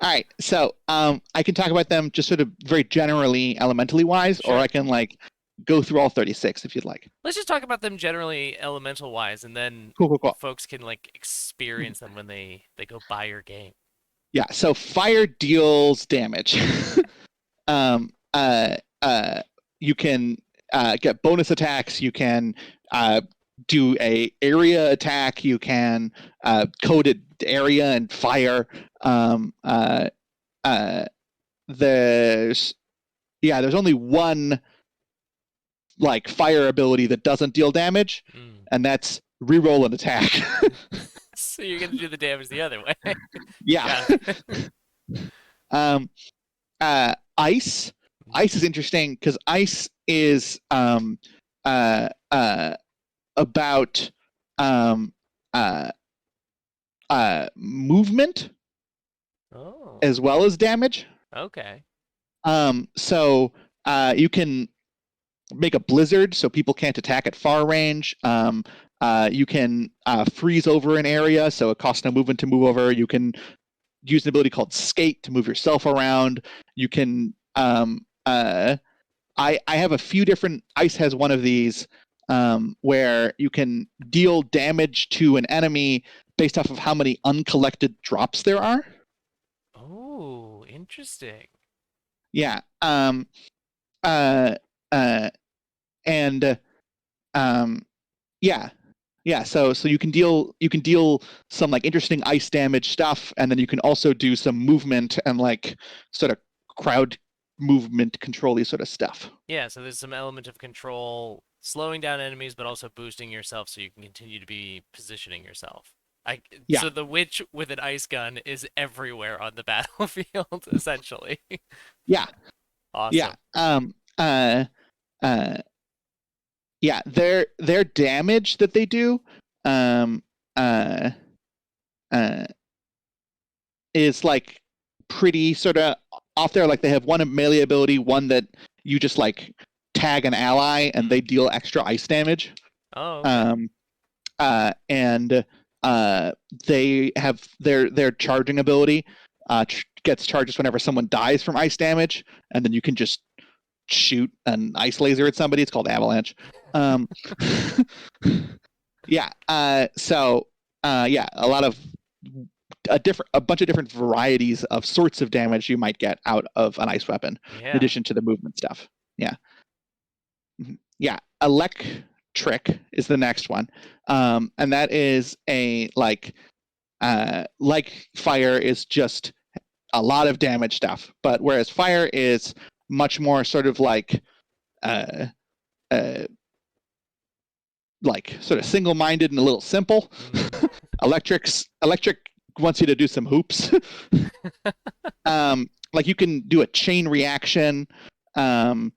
All right. So I can talk about them just sort of very generally, elementally wise, or Sure. I can like go through all 36 if you'd like. Let's just talk about them generally elemental wise, and then Cool, cool, cool. folks can like experience them when they go buy your game. Yeah. So fire deals damage. um, uh, uh, you can get bonus attacks. You can do a area attack. You can coded area and fire. Um, uh, uh, there's there's only one like fire ability that doesn't deal damage, Mm. and that's reroll an attack. So you're gonna do the damage the other way. Yeah. Got it. um, ice. Ice is interesting because ice is about uh, movement Oh, as well as damage. okay. So you can make a blizzard so people can't attack at far range. You can freeze over an area, so it costs no movement to move over. You can use an ability called skate to move yourself around. You can I have a few different. Ice has one of these where you can deal damage to an enemy based off of how many uncollected drops there are. Oh, interesting. Yeah. Uh, uh, and yeah, yeah. So you can deal some like interesting ice damage stuff, and then you can also do some movement and like sort of crowd movement control-y sort of stuff. Yeah, so there's some element of control, slowing down enemies, but also boosting yourself so you can continue to be positioning yourself. Yeah, So the witch with an ice gun is everywhere on the battlefield, essentially. yeah, yeah. Awesome. Uh, uh, yeah. Their damage that they do, um, uh, uh, is like pretty sort of off there. Like they have one melee ability, one that you just like tag an ally and they deal extra ice damage. Oh, okay. And they have their charging ability gets charges whenever someone dies from ice damage, and then you can just shoot an ice laser at somebody. It's called avalanche. Um, yeah. Yeah, a lot of a bunch of different varieties of sorts of damage you might get out of an ice weapon, in Yeah. addition to the movement stuff. Yeah. Yeah. Elec Trick is the next one. And that is a like fire is just a lot of damage stuff, but whereas fire is much more sort of uh, uh, like sort of single-minded and a little simple. Electric wants you to do some hoops. Like you can do a chain reaction. Electric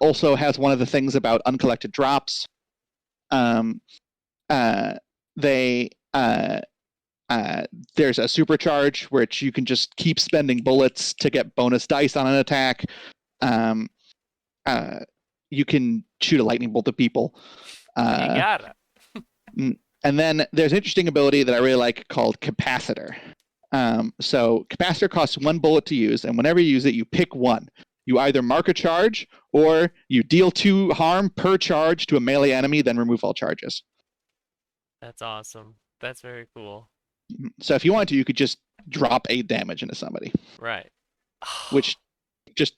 also has one of the things about uncollected drops. They There's a supercharge which you can just keep spending bullets to get bonus dice on an attack. You can shoot a lightning bolt at people. You gotta. And then there's an interesting ability that I really like called Capacitor. So Capacitor costs 1 bullet to use, and whenever you use it, you pick one. You either mark a charge, or you deal 2 harm per charge to a melee enemy, then remove all charges. That's awesome. That's very cool. So if you want to, you could just drop 8 damage into somebody. Right. Which just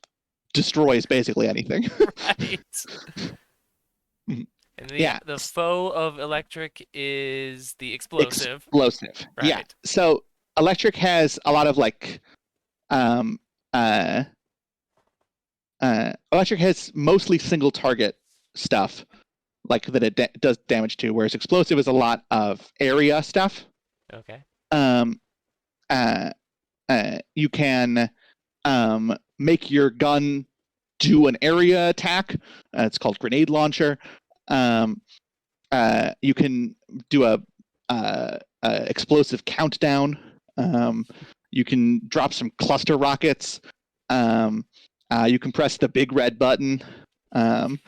destroys basically anything. Right. And the foe of electric is the explosive. Explosive. Right. Yeah. So electric has a lot of like electric has mostly single target stuff like that it does damage to, whereas explosive is a lot of area stuff. Okay. You can make your gun do an area attack. It's called grenade launcher. You can do a explosive countdown. You can drop some cluster rockets. You can press the big red button. That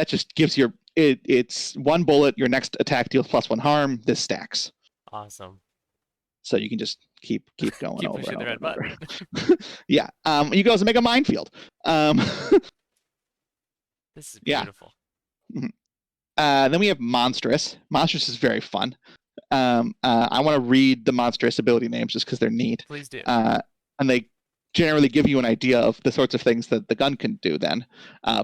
just gives it's 1 bullet. Your next attack deals +1 harm. This stacks. Awesome. So you can just keep going Keep over pushing and the red over. button. Yeah. You can also make a minefield. This is Yeah. beautiful. Then we have monstrous. Monstrous is very fun. I want to read the monstrous ability names just because they're neat. Please do. And they generally give you an idea of the sorts of things that the gun can do then.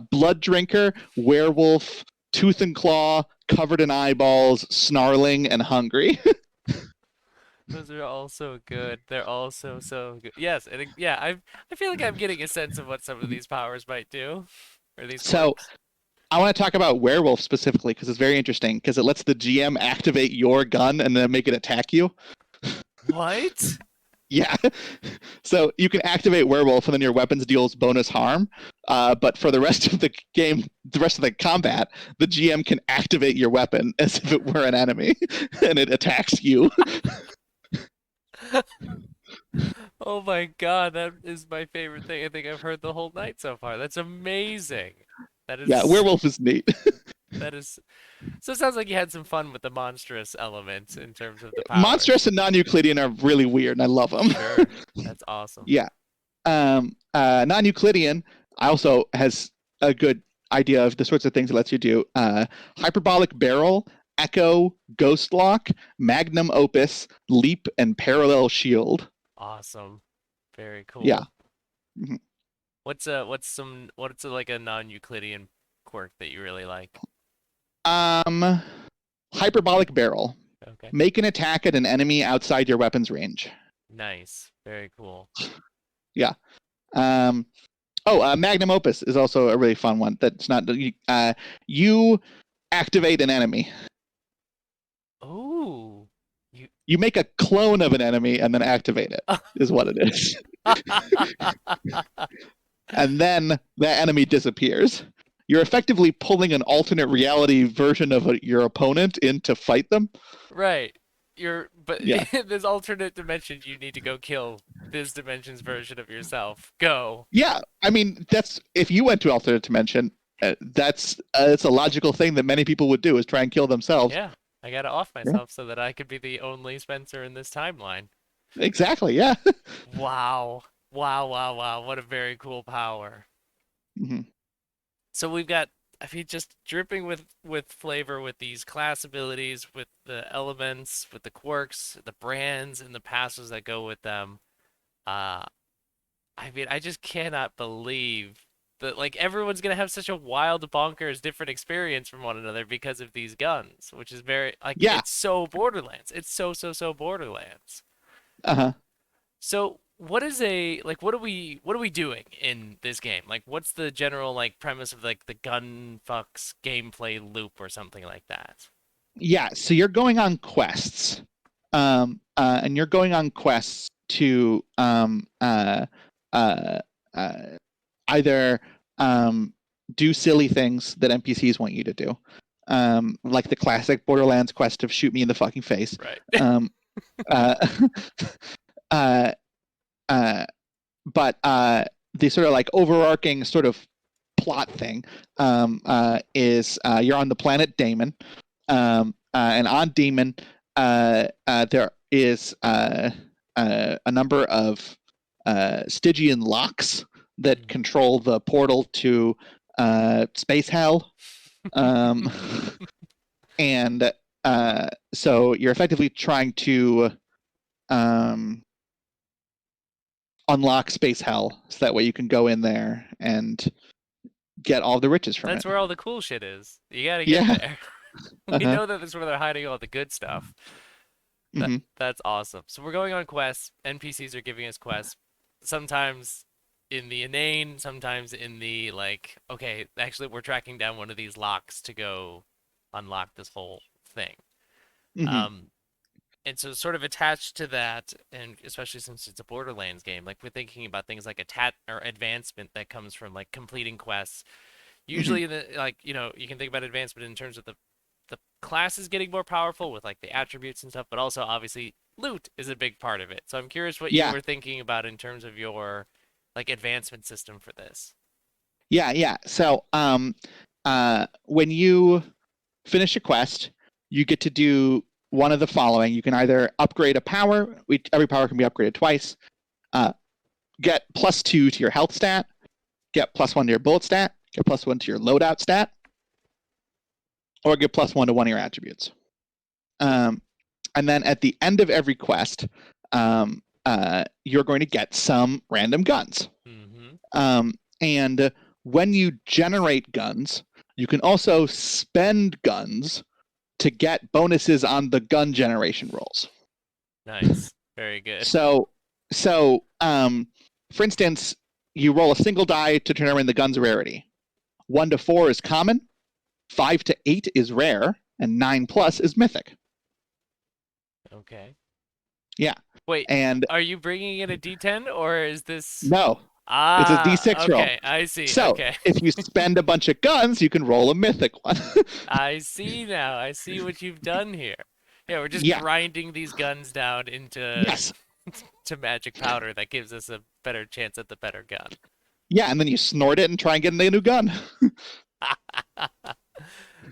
Blood Drinker, Werewolf, Tooth and Claw, Covered in Eyeballs, Snarling, and Hungry. Those are all so good. They're all so good. Yes, and yeah, I feel like I'm getting a sense of what some of these powers might do, or these So quirks. I want to talk about Werewolf specifically because it's very interesting because it lets the GM activate your gun and then make it attack you. What? Yeah. So you can activate Werewolf and then your weapons deals bonus harm. But for the rest of the game, the rest of the combat, the GM can activate your weapon as if it were an enemy and it attacks you. Oh my God, that is my favorite thing I think I've heard the whole night so far. That's amazing. That Yeah, is Werewolf is neat. that is so it sounds like you had some fun with the monstrous elements in terms of the Monstrous powers. and non Euclidean are really weird and I love them. Sure. That's awesome. Yeah. Non-Euclidean also has a good idea of the sorts of things it lets you do. Hyperbolic barrel, echo, ghost lock, magnum opus, leap, and parallel shield. Awesome. Very Yeah. cool. Mhm. What's like a non-Euclidean quirk that you really like? Um, hyperbolic barrel. Okay. Make an attack at an enemy outside your weapon's range. Nice. Very cool. Yeah. Um, magnum opus is also a really fun one. That's not you activate an enemy. Ooh. You You make a clone of an enemy and then activate it, is what it is. And then that enemy disappears. You're effectively pulling an alternate reality version of your opponent in to fight them. Right. But Yeah. in this alternate dimension, you need to go kill this dimension's version of yourself. Go. Yeah. I mean, that's if you went to alternate dimension, that's it's a logical thing that many people would do is try and kill themselves. Yeah. I gotta off Yeah. myself so that I could be the only Spencer in this timeline. Exactly. Yeah. Wow. Wow, wow, wow. What a very cool power. Mhm. So we've got, I mean, just dripping with flavor with these class abilities, with the elements, with the quirks, the brands, and the passes that go with them. Uh, I mean, I just cannot believe that like everyone's gonna have such a wild, bonkers, different experience from one another because of these guns, which is very like Yeah. it's so Borderlands. It's so Borderlands. Uh-huh. So what is a like what are we doing in this game? Like what's the general like premise of like the Gunfucks gameplay loop or something like that? Yeah, so you're going on quests. And you're going on quests to uh, uh, either do silly things that NPCs want you to do, like the classic Borderlands quest of shoot me in the fucking face. Right. Um, uh, uh, uh, but the sort of like overarching sort of plot thing is you're on the planet Damon, and on Demon there is a number of Stygian locks that control the portal to space hell, um, and so you're effectively trying to um, unlock space hell, so that way you can go in there and get all the riches from That's it. where all the cool shit is. You gotta get Yeah. there. We Uh-huh. know that that's where they're hiding all the good stuff. That Hmm. that's awesome. So we're going on quests. NPCs are giving us quests. Sometimes in the inane, sometimes in the like, okay, actually we're tracking down one of these locks to go unlock this whole thing. Hmm. Um, and so sort of attached to that, and especially since it's a Borderlands game, like we're thinking about things like a tat or advancement that comes from like completing quests. Hmm. Usually, the like you can think about advancement in terms of the class is getting more powerful with like the attributes and stuff, but also obviously loot is a big part of it. So I'm curious what you Yeah. were thinking about in terms of your like advancement system for this. Yeah. Yeah. So, when you finish a quest, you get to do one of the following. You can either upgrade a power. Every power can be upgraded twice. Uh, get +2 to your health stat. Get +1 to your bullet stat. Get +1 to your loadout stat, or get +1 to one of your attributes. Um, and then at the end of every quest, you're going to get some random guns. Mm-hmm. And when you generate guns, you can also spend guns to get bonuses on the gun generation rolls. Nice. Very good. So, so for instance, you roll a single die to determine the gun's rarity. 1 to 4 is common, 5 to 8 is rare, and 9+ is mythic. Okay. Yeah, Wait, and are you bringing in a D10 or is this? no, it's a Ah, D6 roll. okay. I see. So Okay. if you spend a bunch of guns, you can roll a mythic one. I see now. I see what you've done here. Yeah, we're just Yeah. grinding these guns down into Yes. to magic powder that gives us a better chance at the better gun. Yeah, and then you snort it and try and get a new gun.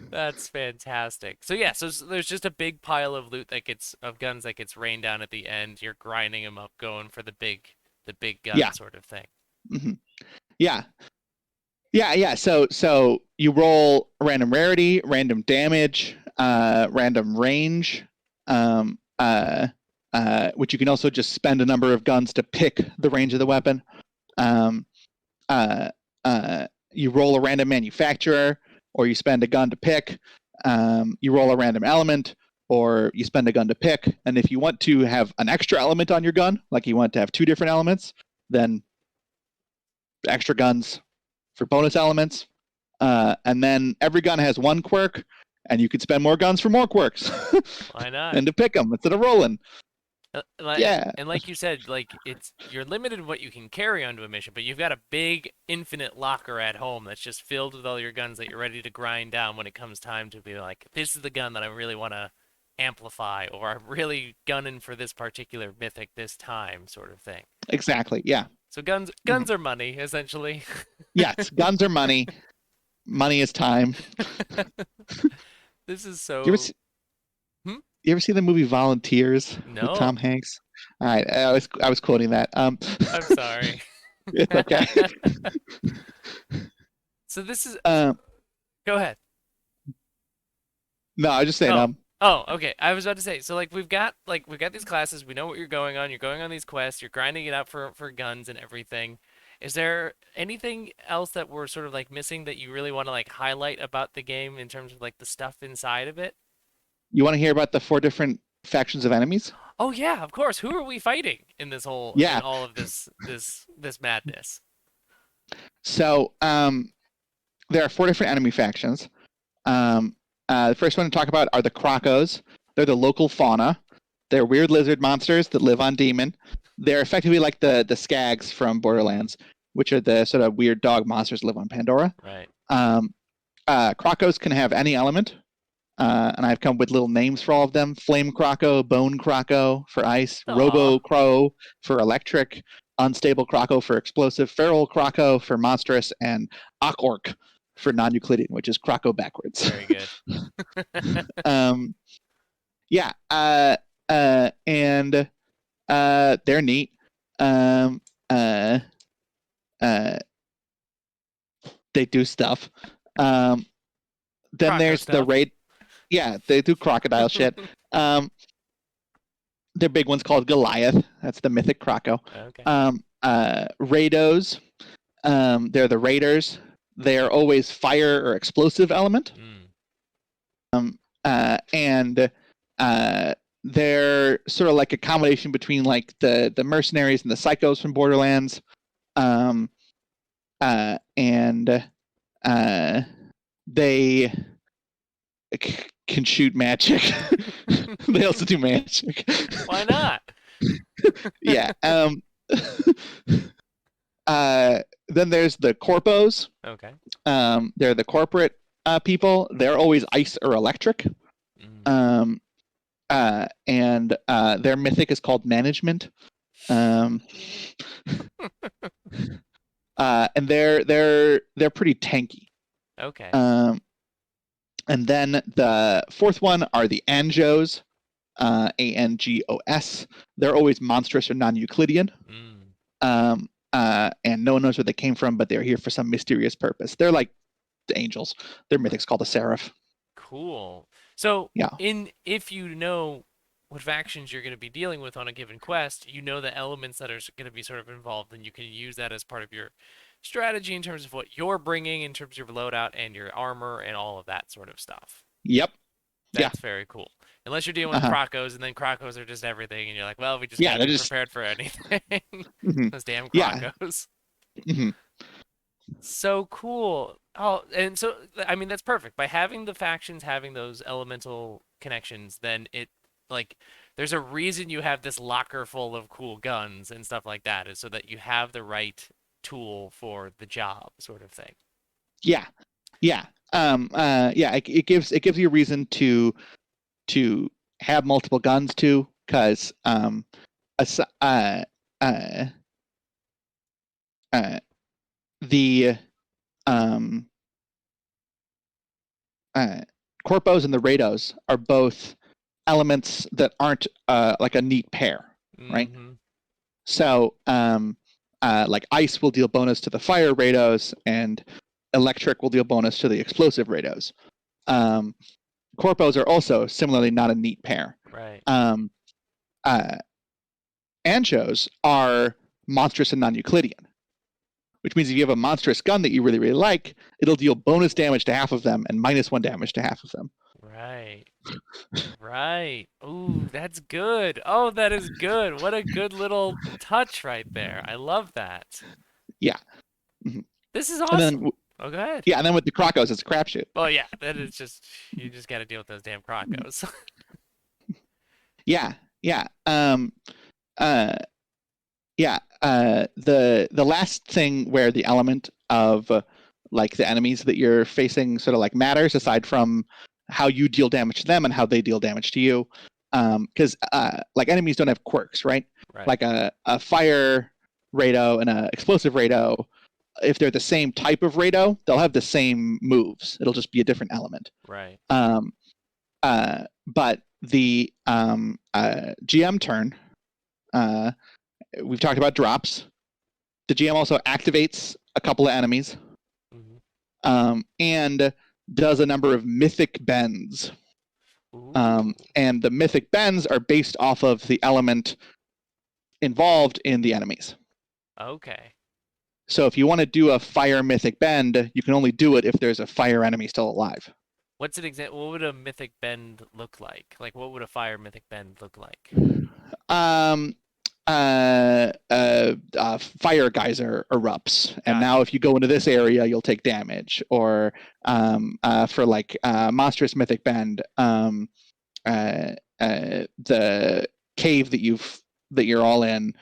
That's fantastic. So yeah, so there's just a big pile of loot that gets of guns that gets rained down at the end. You're grinding them up, going for the big gun Yeah. sort of thing. hmm Yeah. Yeah. So you roll random rarity, random damage, random range, um, uh, which you can also just spend a number of guns to pick the range of the weapon. Um, uh, you roll a random manufacturer, or you spend a gun to pick. You roll a random element, or you spend a gun to pick. And if you want to have an extra element on your gun, like you want to have 2 different elements, then extra guns for bonus elements. And then every gun has 1 quirk, and you can spend more guns for more quirks Why not? and to pick them instead of rolling. Yeah, And like you said, like it's you're limited in what you can carry onto a mission, but you've got a big infinite locker at home that's just filled with all your guns that you're ready to grind down when it comes time to be like, this is the gun that I really want to amplify, or I'm really gunning for this particular mythic this time, sort of thing. exactly. Yeah. So hmm guns are money, essentially. Yes, guns are money. Money is time. This is You ever so. see, Hmm? you ever see the movie Volunteers with Tom No, Hanks? All right, I was quoting that. I'm sorry. It's okay. So this is. Um, Go ahead. no, I was just saying. Oh. Oh, okay. I was about to say, so we've got these classes, we know what you're going on, you're going on these quests, you're grinding it out for guns and everything. Is there anything else that we're sort of like missing that you really want to like highlight about the game in terms of like the stuff inside of it? You want to hear about the 4 different factions of enemies? Oh yeah, of course. Who are we fighting in Yeah. all of this madness? So there are 4 different enemy factions. Um, the first one to talk about are the Crocos. They're the local fauna. They're weird lizard monsters that live on Demon. They're effectively like the Skags from Mm, Borderlands, which are the sort of weird dog monsters that live on Pandora. right. Um, Crocos can have any element, and I've come up with little names for all of them: Flame Croco, Bone Croco for ice, Robo Aw, Crow for electric, Unstable Croco for explosive, Feral Croco for monstrous, and Orc for non-Euclidean, which is Croco backwards. very good. um, yeah, and they're neat. Um, uh, uh, they do stuff. Um, then Croco there's the stuff. raid. Yeah, they do crocodile shit. Um, their big one's called Goliath. That's the mythic croco. Okay. Raidos. They're the raiders. They are always fire or explosive element. Mm, And they're sort of like a combination between like the mercenaries and the psychos from Borderlands. Um, and they can shoot magic. They also do magic. why not? Yeah. Then there's the corpos. Okay. They're the corporate people. They're always ice or electric. Mm. Um, and their mythic is called management. Um, and they're pretty tanky. Okay. Um, and then the fourth one are the Anjos, Angos. They're always monstrous or non-Euclidean. Mm. And no one knows where they came from, but they're here for some mysterious purpose. They're like the angels. Their mythic's called a seraph. Cool. So, Yeah. in if you know what factions you're going to be dealing with on a given quest, you know the elements that are going to be sort of involved, and you can use that as part of your strategy in terms of what you're bringing, in terms of your loadout and your armor and all of that sort of stuff. Yep. Yeah. That's very cool. unless you're dealing with Uh-huh. Crocos, and then Crocos are just everything, and you're like, well, we just got Yeah, to they're be just prepared for anything. mhm. Those damn Yeah. Crocos. Mhm. So cool. Oh, and so I mean that's perfect. By having the factions having those elemental connections, then it like there's a reason you have this locker full of cool guns and stuff like that, is so that you have the right tool for the job, sort of thing. Yeah. Yeah. Yeah, it gives you a reason to have multiple guns too, because as, uh, uh, the um, uh, corpos and the rados are both elements that aren't like a neat pair, right? Mm-hmm. So like ice will deal bonus to the fire rados, and electric will deal bonus to the explosive rados. Um, corpos are also similarly not a neat pair. Right. Um, uh, anchos are monstrous and non-Euclidean, which means if you have a monstrous gun that you really, really like, it'll deal bonus damage to half of them and -1 damage to half of them. Right. Right. Ooh, that's good. Oh, that is good. What a good little touch right there. I love that. Yeah. Mhm. This is And awesome. then, Oh, go ahead. yeah, and then with the Crocos, it's a crapshoot. Well, yeah, that is just you just got to deal with those damn Crocos. Yeah, yeah. Uh, yeah. The last thing where the element of like the enemies that you're facing sort of like matters, aside from how you deal damage to them and how they deal damage to you, because like enemies don't have quirks, right? Right. Like a fire rado and a explosive rado, if they're the same type of rado, they'll have the same moves. It'll just be a different element. Right. Um, but the GM turn, uh, we've talked about drops. The GM also activates a couple of enemies, Hmm. and does a number of mythic bends. Ooh. And the mythic bends are based off of the element involved in the enemies. Okay. So if you want to do a fire mythic bend, you can only do it if there's a fire enemy still alive. What's an example? What would a mythic bend look like? Like, what would a fire mythic bend look like? Um, fire geyser erupts, and now Gotcha. if you go into this area, you'll take damage. Or for like monstrous mythic bend, the cave that you're all in,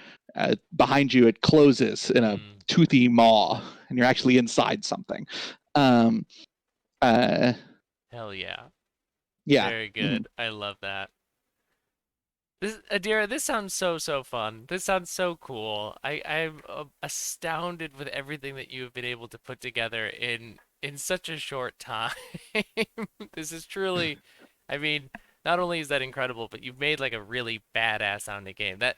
behind you it closes in a Mm. toothy maw, and you're actually inside something. Um, uh, Hell yeah. yeah. Very Mhm. good. I love that. This, Adira, this sounds so fun. This sounds so cool. I'm astounded with everything that you've been able to put together in such a short time. This is truly, I mean, not only is that incredible, but you've made like a really badass sounding game. That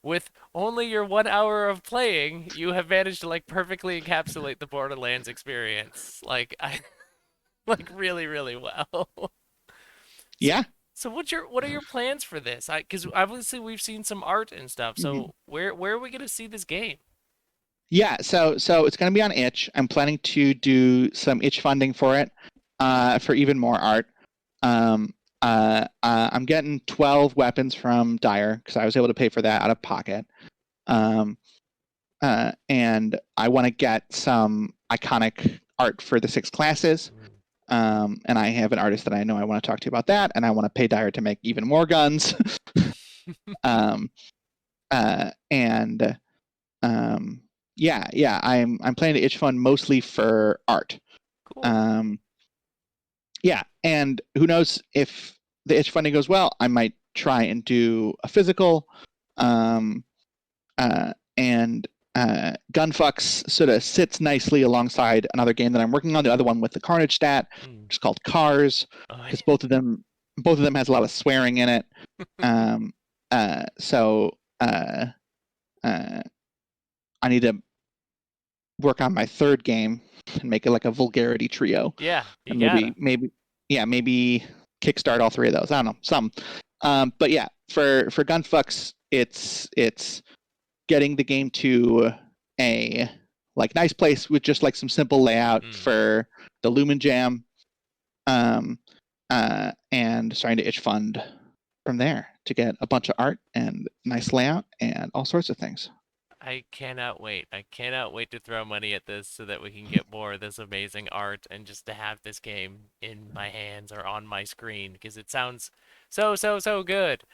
with only your 1 hour of playing, you have managed to like perfectly encapsulate the Borderlands experience. Like I like really well. So, Yeah. so what are your plans for this? Because obviously we've seen some art and stuff. Mhm. So where are we gonna see this game? Yeah, so it's going to be on itch. I'm planning to do some itch funding for it, for even more art. I'm getting 12 weapons from Dyer because I was able to pay for that out of pocket. Um, and I want to get some iconic art for the 6 classes. Mm. And I have an artist that I know I want to talk to about that, and I want to pay Dyer to make even more guns. um, and yeah, I'm planning to itch fund mostly for art. Cool. Um, yeah, and who knows, if the itch funding goes well, I might try and do a physical. And Gunfucks sort of sits nicely alongside another game that I'm working on, the other one with the Carnage stat, Mm. which is called Cars, Oh, because both of them has a lot of swearing in it. Um, so uh, I need to work on my third game and make it like a vulgarity trio, yeah, you and gotta. maybe kickstart all 3 of those. I don't know, some. But yeah, for Gunfucks, it's getting the game to a like nice place with just like some simple layout Mm. for the Lumen Jam, and starting to itch fund from there to get a bunch of art and nice layout and all sorts of things. I cannot wait. I cannot wait to throw money at this so that we can get more of this amazing art and just to have this game in my hands or on my screen because it sounds so good.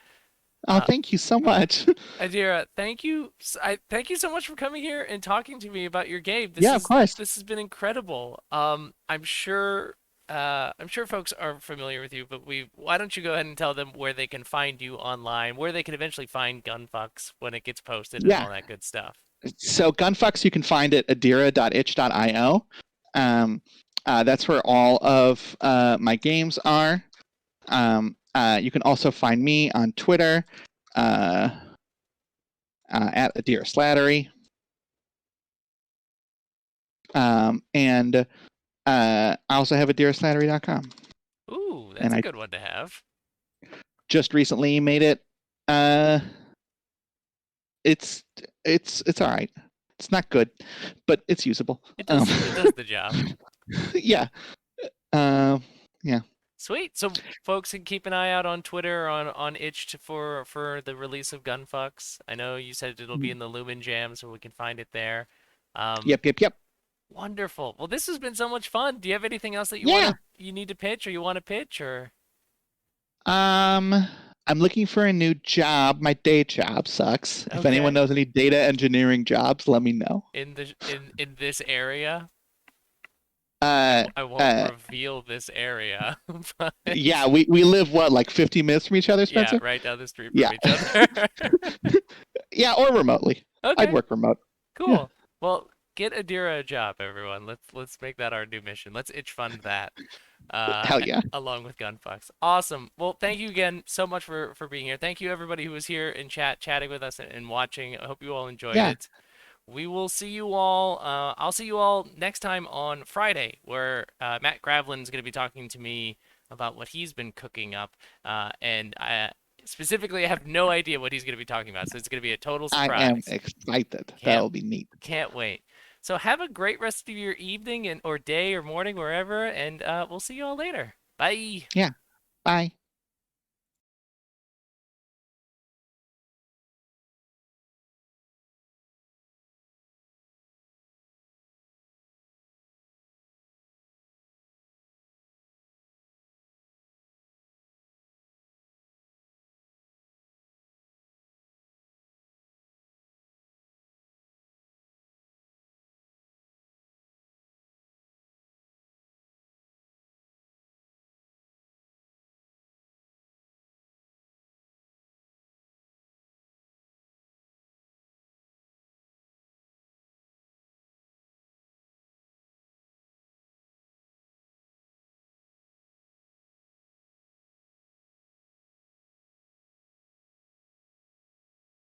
Oh, Uh, thank you so much. Adira, thank you. Thank you so much for coming here and talking to me about your game. Yeah, of course. This has been incredible. I'm sure folks are familiar with you, but why don't you go ahead and tell them where they can find you online, where they can eventually find Gunfucks when it gets posted and Yeah. all that good stuff. So Gunfucks you can find at adira.itch.io. That's where all of my games are. You can also find me on Twitter at Adira Slattery. And I also have adiraslattery.com. Ooh, that's And a I good one to have. just recently made it. It's all right. It's not good, but it's usable. It does the job. Yeah. Uh, yeah. Sweet. So folks can keep an eye out on Twitter on for the release of Gunfucks. I know you said it'll be in the Lumen Jam, so we can find it there. Um, Yep. Wonderful. Well, this has been so much fun. Do you have anything else that Yeah. you need to pitch or you want to pitch or I'm looking for a new job. My day job sucks. If anyone okay knows any data engineering jobs, let me know. in this area? Uh, I won't uh, reveal this area, but yeah, we live what, like 50 minutes from each other, yeah, Spencer? right down the street from Yeah. each other. Yeah, or remotely. I'd Okay. work remote. Yeah. Cool. Well, get Adira a job, everyone. Let's make that our new mission. Let's itch fund that. Hell yeah. Along with Gunfucks. Awesome. Well, thank you again so much for being here. Thank you everybody who was here in chat chatting with us and watching. I hope you all enjoyed Yeah. it. We will see you all. I'll see you all next time on Friday, where Matt Gravlin is going to be talking to me about what he's been cooking up, and specifically, I have no idea what he's going to be talking about, so it's going to be a total I am surprise. excited. Can't That'll be neat. can't wait. So have a great rest of your evening and or day or morning wherever, and we'll see you all later. Bye. Yeah. Bye.